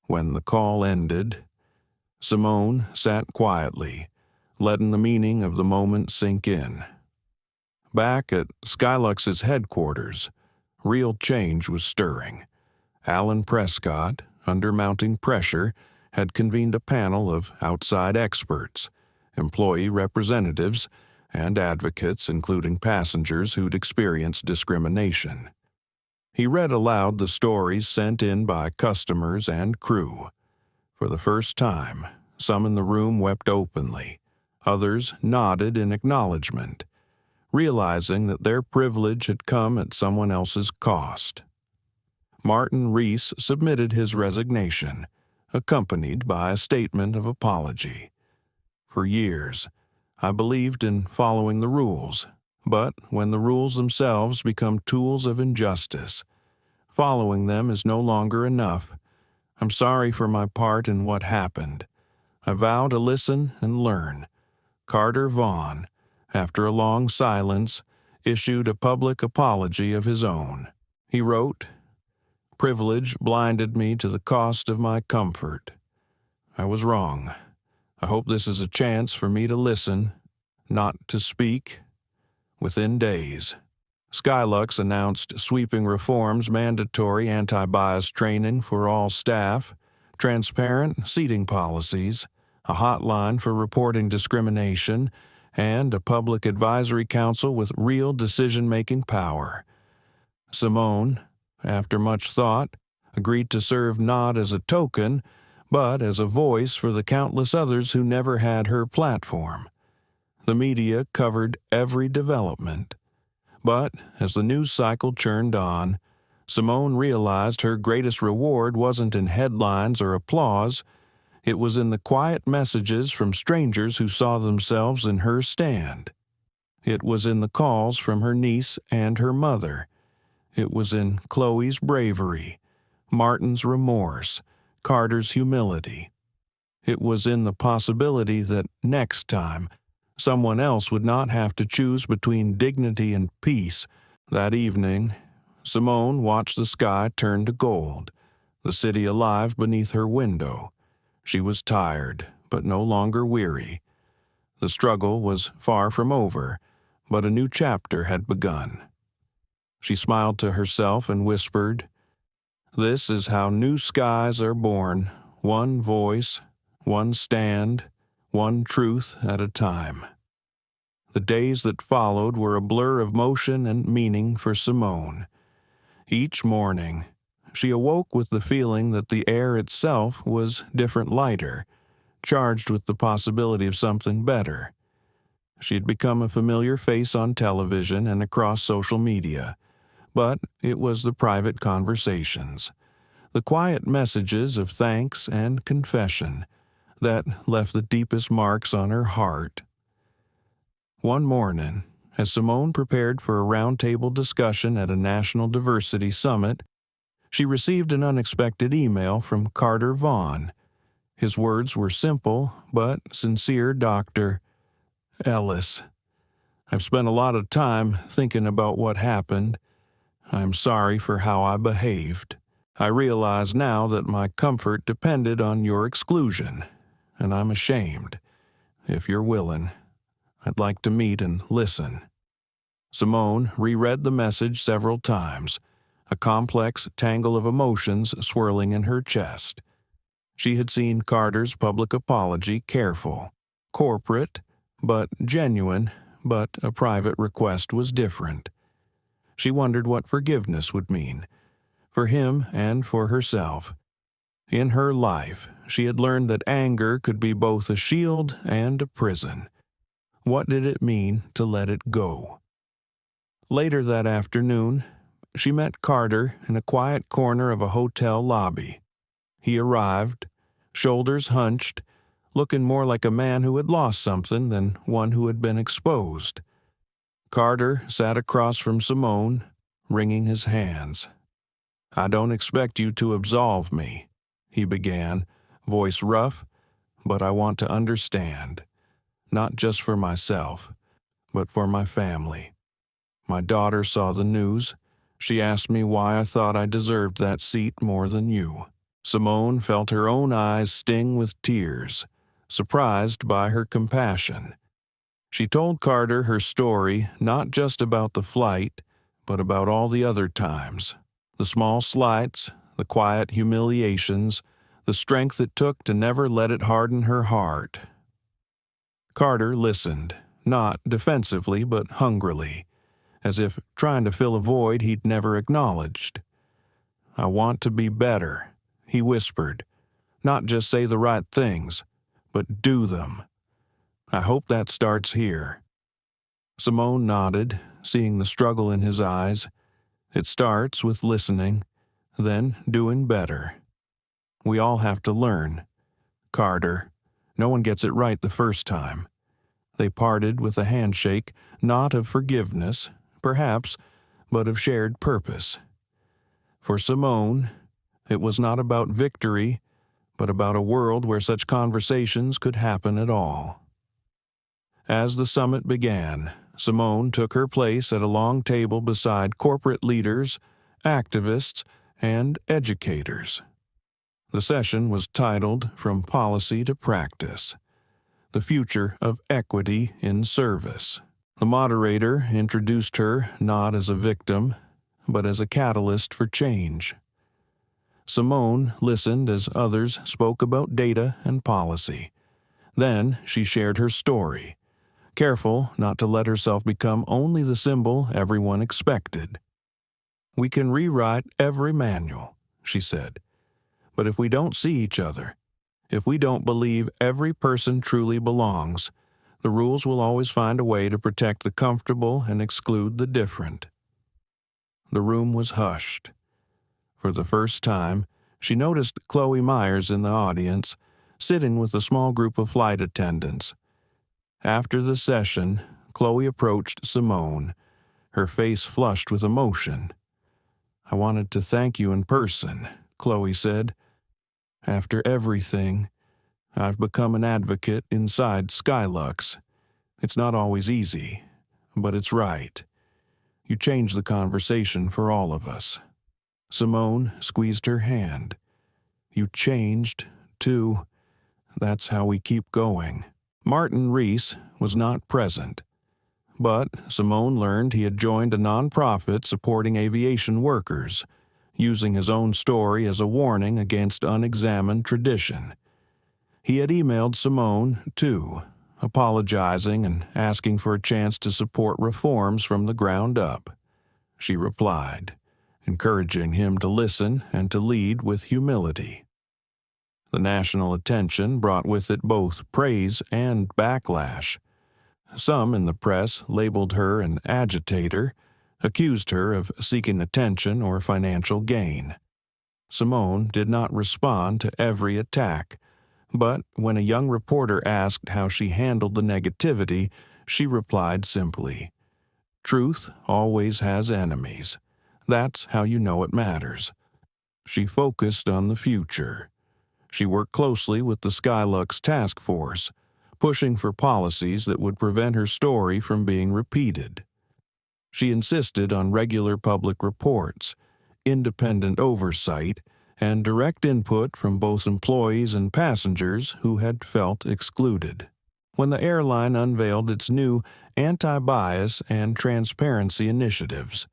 When the call ended, Simone sat quietly, letting the meaning of the moment sink in. Back at Skyluxe's headquarters, real change was stirring. Alan Prescott, under mounting pressure, had convened a panel of outside experts, employee representatives, and advocates, including passengers who'd experienced discrimination. He read aloud the stories sent in by customers and crew. For the first time, some in the room wept openly. Others nodded in acknowledgement, realizing that their privilege had come at someone else's cost. Martin Reese submitted his resignation, accompanied by a statement of apology. For years, I believed in following the rules, but when the rules themselves become tools of injustice, following them is no longer enough. I'm sorry for my part in what happened. I vow to listen and learn. Carter Vaughn, after a long silence, issued a public apology of his own. He wrote, "Privilege blinded me to the cost of my comfort. I was wrong. I hope this is a chance for me to listen, not to speak. Within days, Skyluxe announced sweeping reforms, mandatory anti-bias training for all staff, transparent seating policies, a hotline for reporting discrimination, and a public advisory council with real decision-making power. Simone, after much thought, agreed to serve not as a token, but as a voice for the countless others who never had her platform. The media covered every development. But as the news cycle churned on, Simone realized her greatest reward wasn't in headlines or applause. It was in the quiet messages from strangers who saw themselves in her stand. It was in the calls from her niece and her mother. It was in Chloe's bravery, Martin's remorse, Carter's humility. It was in the possibility that next time, someone else would not have to choose between dignity and peace. That evening, Simone watched the sky turn to gold, the city alive beneath her window. She was tired, but no longer weary. The struggle was far from over, but a new chapter had begun. She smiled to herself and whispered, "This is how new skies are born, one voice, one stand, one truth at a time." The days that followed were a blur of motion and meaning for Simone. Each morning, she awoke with the feeling that the air itself was different, lighter, charged with the possibility of something better. She had become a familiar face on television and across social media, but it was the private conversations, the quiet messages of thanks and confession that left the deepest marks on her heart. One morning, as Simone prepared for a roundtable discussion at a national diversity summit, she received an unexpected email from Carter Vaughn. His words were simple but sincere. "Dr. Ellis, I've spent a lot of time thinking about what happened. I'm sorry for how I behaved. I realize now that my comfort depended on your exclusion, and I'm ashamed. If you're willing, I'd like to meet and listen." Simone reread the message several times, a complex tangle of emotions swirling in her chest. She had seen Carter's public apology, careful, corporate, but genuine, but a private request was different. She wondered what forgiveness would mean, for him and for herself. In her life, she had learned that anger could be both a shield and a prison. What did it mean to let it go? Later that afternoon, she met Carter in a quiet corner of a hotel lobby. He arrived, shoulders hunched, looking more like a man who had lost something than one who had been exposed. Carter sat across from Simone, wringing his hands. "I don't expect you to absolve me," he began, voice rough, "but I want to understand, not just for myself, but for my family. My daughter saw the news. She asked me why I thought I deserved that seat more than you." Simone felt her own eyes sting with tears, surprised by her compassion. She told Carter her story, not just about the flight, but about all the other times. The small slights, the quiet humiliations, the strength it took to never let it harden her heart. Carter listened, not defensively but hungrily, as if trying to fill a void he'd never acknowledged. "I want to be better," he whispered. "Not just say the right things, but do them. I hope that starts here." Simone nodded, seeing the struggle in his eyes. "It starts with listening, then doing better. We all have to learn. Carter, no one gets it right the first time." They parted with a handshake, not of forgiveness, perhaps, but of shared purpose. For Simone, it was not about victory, but about a world where such conversations could happen at all. As the summit began, Simone took her place at a long table beside corporate leaders, activists, and educators. The session was titled "From Policy to Practice: The Future of Equity in Service." The moderator introduced her not as a victim, but as a catalyst for change. Simone listened as others spoke about data and policy. Then she shared her story, careful not to let herself become only the symbol everyone expected. "We can rewrite every manual," she said, "but if we don't see each other, if we don't believe every person truly belongs, the rules will always find a way to protect the comfortable and exclude the different." The room was hushed. For the first time, she noticed Chloe Myers in the audience, sitting with a small group of flight attendants. After the session, Chloe approached Simone, her face flushed with emotion. "I wanted to thank you in person," Chloe said. "After everything, I've become an advocate inside Skyluxe. It's not always easy, but it's right. You changed the conversation for all of us." Simone squeezed her hand. "You changed, too. That's how we keep going." Martin Reese was not present, but Simone learned he had joined a nonprofit supporting aviation workers, using his own story as a warning against unexamined tradition. He had emailed Simone, too, apologizing and asking for a chance to support reforms from the ground up. She replied, encouraging him to listen and to lead with humility. The national attention brought with it both praise and backlash. Some in the press labeled her an agitator, accused her of seeking attention or financial gain. Simone did not respond to every attack, but when a young reporter asked how she handled the negativity, she replied simply, "Truth always has enemies. That's how you know it matters." She focused on the future. She worked closely with the Skyluxe task force, pushing for policies that would prevent her story from being repeated. She insisted on regular public reports, independent oversight, and direct input from both employees and passengers who had felt excluded. When the airline unveiled its new anti-bias and transparency initiatives,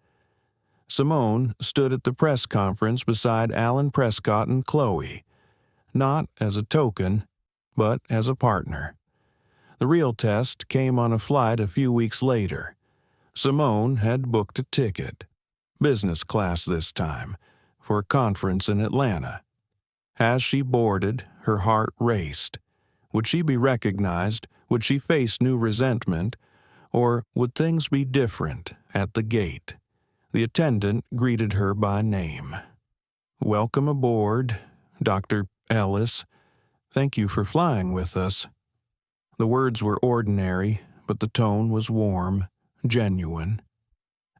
Simone stood at the press conference beside Alan Prescott and Chloe, not as a token, but as a partner. The real test came on a flight a few weeks later. Simone had booked a ticket, business class this time, for a conference in Atlanta. As she boarded, her heart raced. Would she be recognized? Would she face new resentment? Or would things be different at the gate? The attendant greeted her by name. "Welcome aboard, Dr. Ellis. Thank you for flying with us." The words were ordinary, but the tone was warm, genuine.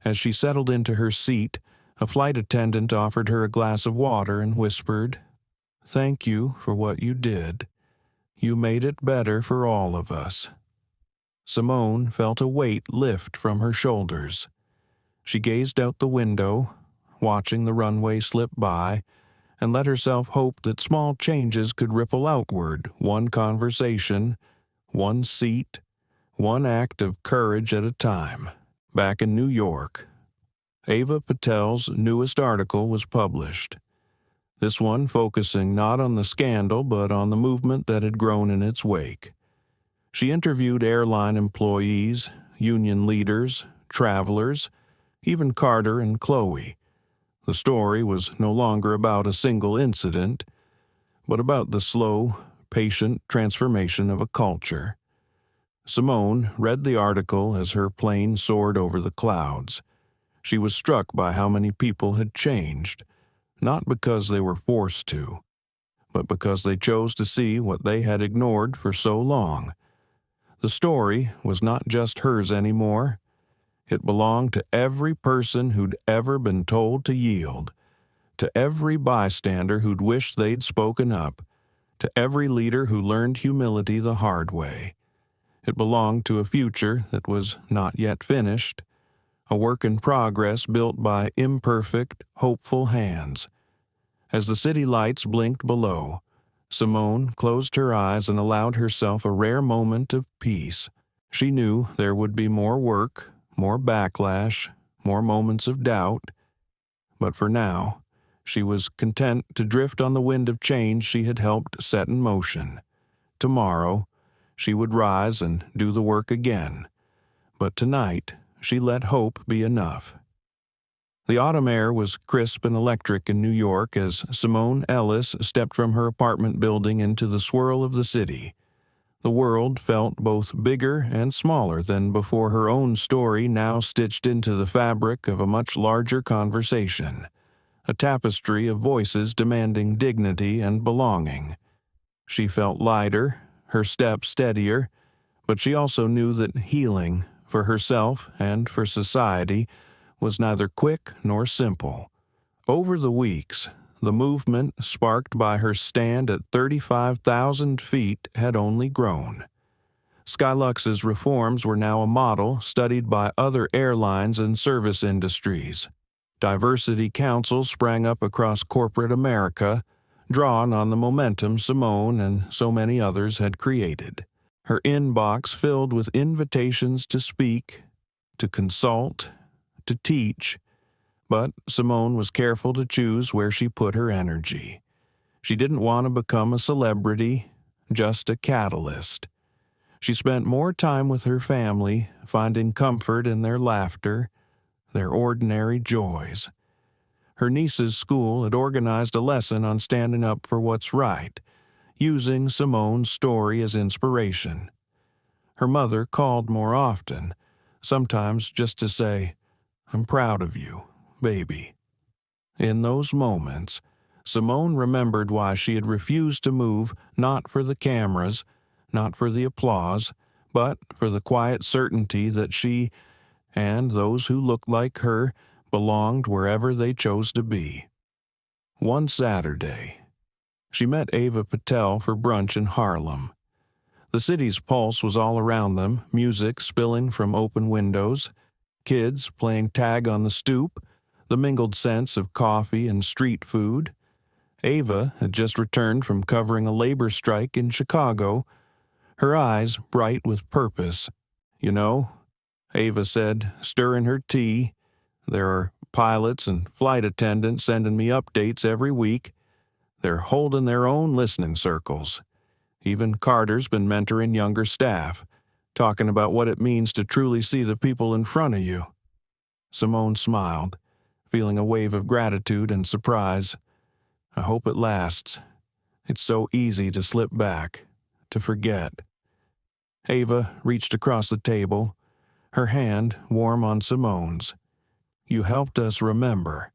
As she settled into her seat, a flight attendant offered her a glass of water and whispered, "Thank you for what you did. You made it better for all of us." Simone felt a weight lift from her shoulders. She gazed out the window, watching the runway slip by, and let herself hope that small changes could ripple outward, one conversation, one seat, one act of courage at a time. Back in New York, Ava Patel's newest article was published. This one focusing not on the scandal but on the movement that had grown in its wake. She interviewed airline employees, union leaders, travelers, even Carter and Chloe. The story was no longer about a single incident, but about the slow, patient transformation of a culture. Simone read the article as her plane soared over the clouds. She was struck by how many people had changed, not because they were forced to, but because they chose to see what they had ignored for so long. The story was not just hers anymore. It belonged to every person who'd ever been told to yield, to every bystander who'd wished they'd spoken up, to every leader who learned humility the hard way. It belonged to a future that was not yet finished, a work in progress built by imperfect, hopeful hands. As the city lights blinked below, Simone closed her eyes and allowed herself a rare moment of peace. She knew there would be more work, more backlash, more moments of doubt, but for now, she was content to drift on the wind of change she had helped set in motion. Tomorrow, she would rise and do the work again, but tonight she let hope be enough. The autumn air was crisp and electric in New York as Simone Ellis stepped from her apartment building into the swirl of the city. The world felt both bigger and smaller than before, her own story now stitched into the fabric of a much larger conversation, a tapestry of voices demanding dignity and belonging. She felt lighter, her step steadier, but she also knew that healing, for herself and for society, was neither quick nor simple. Over the weeks, the movement sparked by her stand at 35,000 feet had only grown. Skyluxe's reforms were now a model studied by other airlines and service industries. Diversity councils sprang up across corporate America, drawn on the momentum Simone and so many others had created. Her inbox filled with invitations to speak, to consult, to teach, but Simone was careful to choose where she put her energy. She didn't want to become a celebrity, just a catalyst. She spent more time with her family, finding comfort in their laughter, their ordinary joys. Her niece's school had organized a lesson on standing up for what's right, using Simone's story as inspiration. Her mother called more often, sometimes just to say, "I'm proud of you, baby." In those moments, Simone remembered why she had refused to move, not for the cameras, not for the applause, but for the quiet certainty that she, and those who looked like her, belonged wherever they chose to be. One Saturday, she met Ava Patel for brunch in Harlem. The city's pulse was all around them, music spilling from open windows, kids playing tag on the stoop, the mingled scents of coffee and street food. Ava had just returned from covering a labor strike in Chicago, her eyes bright with purpose. "You know," Ava said, stirring her tea, "there are pilots and flight attendants sending me updates every week. They're holding their own listening circles. Even Carter's been mentoring younger staff, talking about what it means to truly see the people in front of you." Simone smiled, feeling a wave of gratitude and surprise. "I hope it lasts. It's so easy to slip back, to forget." Ava reached across the table, her hand warm on Simone's. "You helped us remember.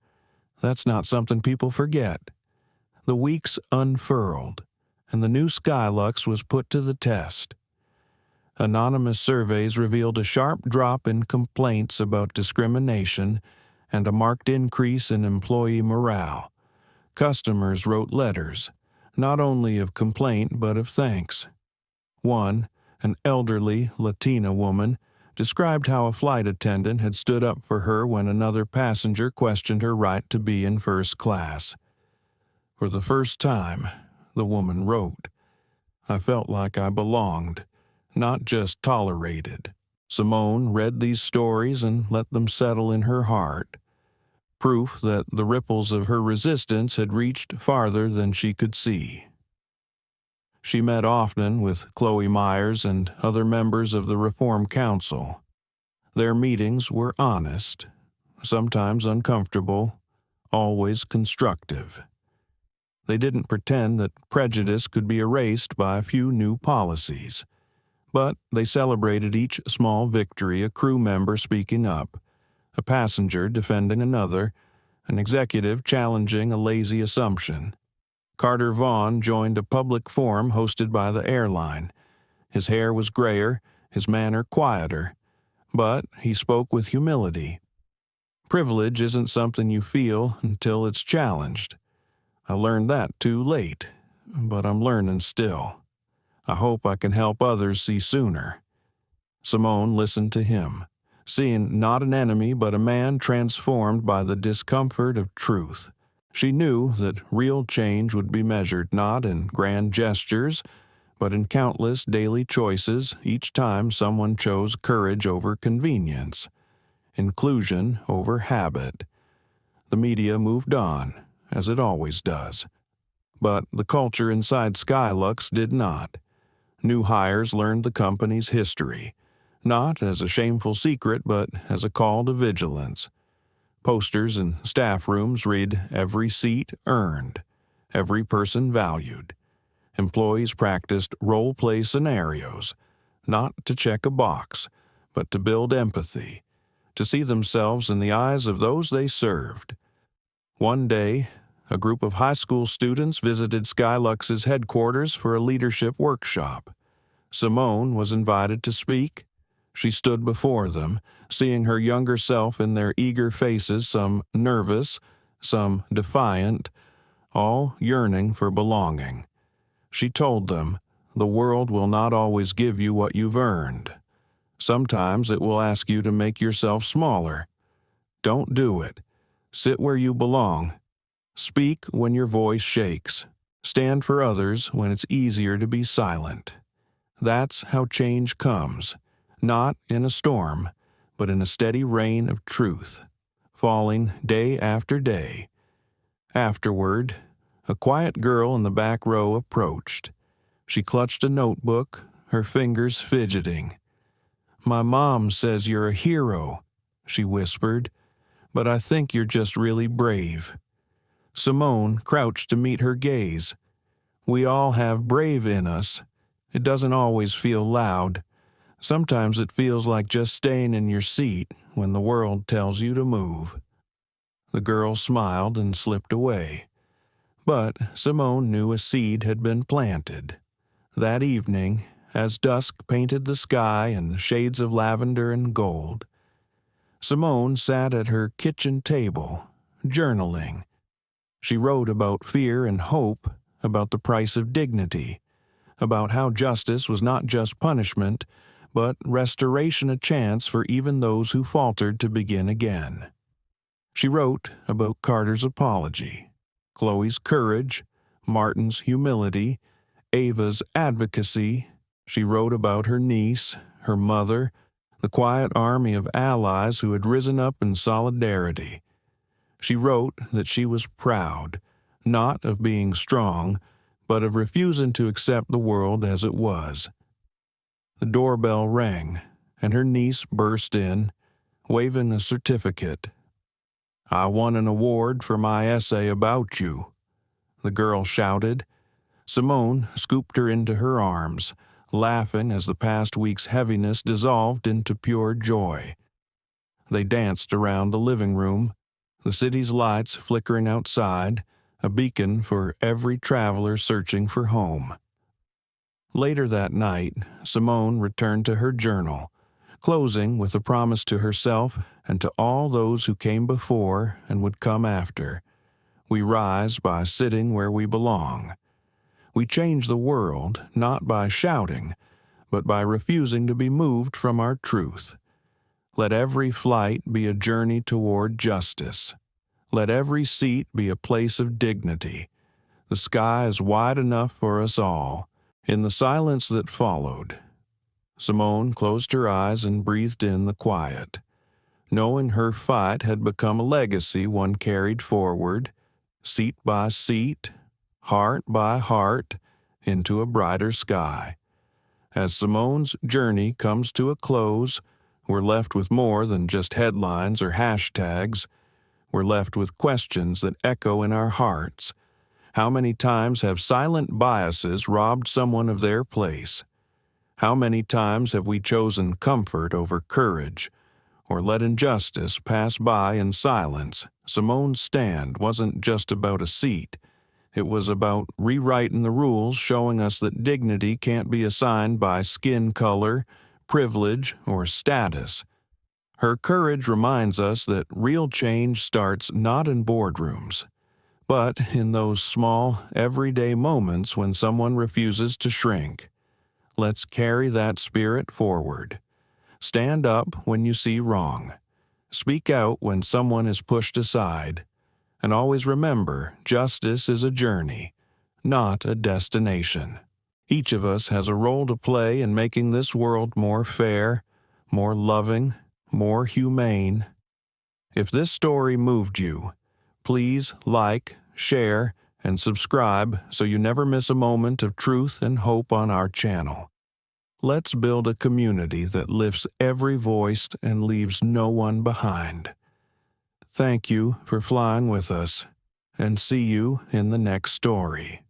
That's not something people forget." The weeks unfurled, and the new Skyluxe was put to the test. Anonymous surveys revealed a sharp drop in complaints about discrimination and a marked increase in employee morale. Customers wrote letters, not only of complaint but of thanks. One, an elderly Latina woman, described how a flight attendant had stood up for her when another passenger questioned her right to be in first class. "For the first time," the woman wrote, "I felt like I belonged, not just tolerated." Simone read these stories and let them settle in her heart. Proof that the ripples of her resistance had reached farther than she could see. She met often with Chloe Myers and other members of the Reform Council. Their meetings were honest, sometimes uncomfortable, always constructive. They didn't pretend that prejudice could be erased by a few new policies, but they celebrated each small victory, a crew member speaking up, a passenger defending another, an executive challenging a lazy assumption. Carter Vaughn joined a public forum hosted by the airline. His hair was grayer, his manner quieter, but he spoke with humility. Privilege isn't something you feel until it's challenged. I learned that too late, but I'm learning still. I hope I can help others see sooner. Simone listened to him, seeing not an enemy but a man transformed by the discomfort of truth. She knew that real change would be measured not in grand gestures, but in countless daily choices, each time someone chose courage over convenience, inclusion over habit. The media moved on, as it always does. But the culture inside Skyluxe did not. New hires learned the company's history, not as a shameful secret, but as a call to vigilance. Posters in staff rooms read, "Every seat earned, every person valued." Employees practiced role-play scenarios, not to check a box, but to build empathy, to see themselves in the eyes of those they served. One day, a group of high school students visited Skyluxe's headquarters for a leadership workshop. Simone was invited to speak. She stood before them, seeing her younger self in their eager faces, some nervous, some defiant, all yearning for belonging. She told them, "The world will not always give you what you've earned. Sometimes it will ask you to make yourself smaller. Don't do it. Sit where you belong. Speak when your voice shakes. Stand for others when it's easier to be silent." That's how change comes, not in a storm, but in a steady rain of truth, falling day after day. Afterward, a quiet girl in the back row approached. She clutched a notebook, her fingers fidgeting. "My mom says you're a hero," she whispered, "but I think you're just really brave." Simone crouched to meet her gaze. "We all have brave in us. It doesn't always feel loud. Sometimes it feels like just staying in your seat when the world tells you to move." The girl smiled and slipped away. But Simone knew a seed had been planted. That evening, as dusk painted the sky in shades of lavender and gold, Simone sat at her kitchen table, journaling. She wrote about fear and hope, about the price of dignity, about how justice was not just punishment, but restoration, a chance for even those who faltered to begin again. She wrote about Carter's apology, Chloe's courage, Martin's humility, Ava's advocacy. She wrote about her niece, her mother, the quiet army of allies who had risen up in solidarity. She wrote that she was proud, not of being strong, but of refusing to accept the world as it was. The doorbell rang, and her niece burst in, waving a certificate. "I won an award for my essay about you," the girl shouted. Simone scooped her into her arms, laughing as the past week's heaviness dissolved into pure joy. They danced around the living room, the city's lights flickering outside, a beacon for every traveler searching for home. Later that night, Simone returned to her journal, closing with a promise to herself and to all those who came before and would come after. We rise by sitting where we belong. We change the world not by shouting, but by refusing to be moved from our truth. Let every flight be a journey toward justice. Let every seat be a place of dignity. The sky is wide enough for us all. In the silence that followed, Simone closed her eyes and breathed in the quiet, knowing her fight had become a legacy one carried forward, seat by seat, heart by heart, into a brighter sky. As Simone's journey comes to a close, we're left with more than just headlines or hashtags. We're left with questions that echo in our hearts. How many times have silent biases robbed someone of their place? How many times have we chosen comfort over courage, or let injustice pass by in silence? Simone's stand wasn't just about a seat. It was about rewriting the rules, showing us that dignity can't be assigned by skin color, privilege, or status. Her courage reminds us that real change starts not in boardrooms, but in those small, everyday moments when someone refuses to shrink. Let's carry that spirit forward. Stand up when you see wrong. Speak out when someone is pushed aside. And always remember, justice is a journey, not a destination. Each of us has a role to play in making this world more fair, more loving, more humane. If this story moved you, please like, share, and subscribe so you never miss a moment of truth and hope on our channel. Let's build a community that lifts every voice and leaves no one behind. Thank you for flying with us, and see you in the next story.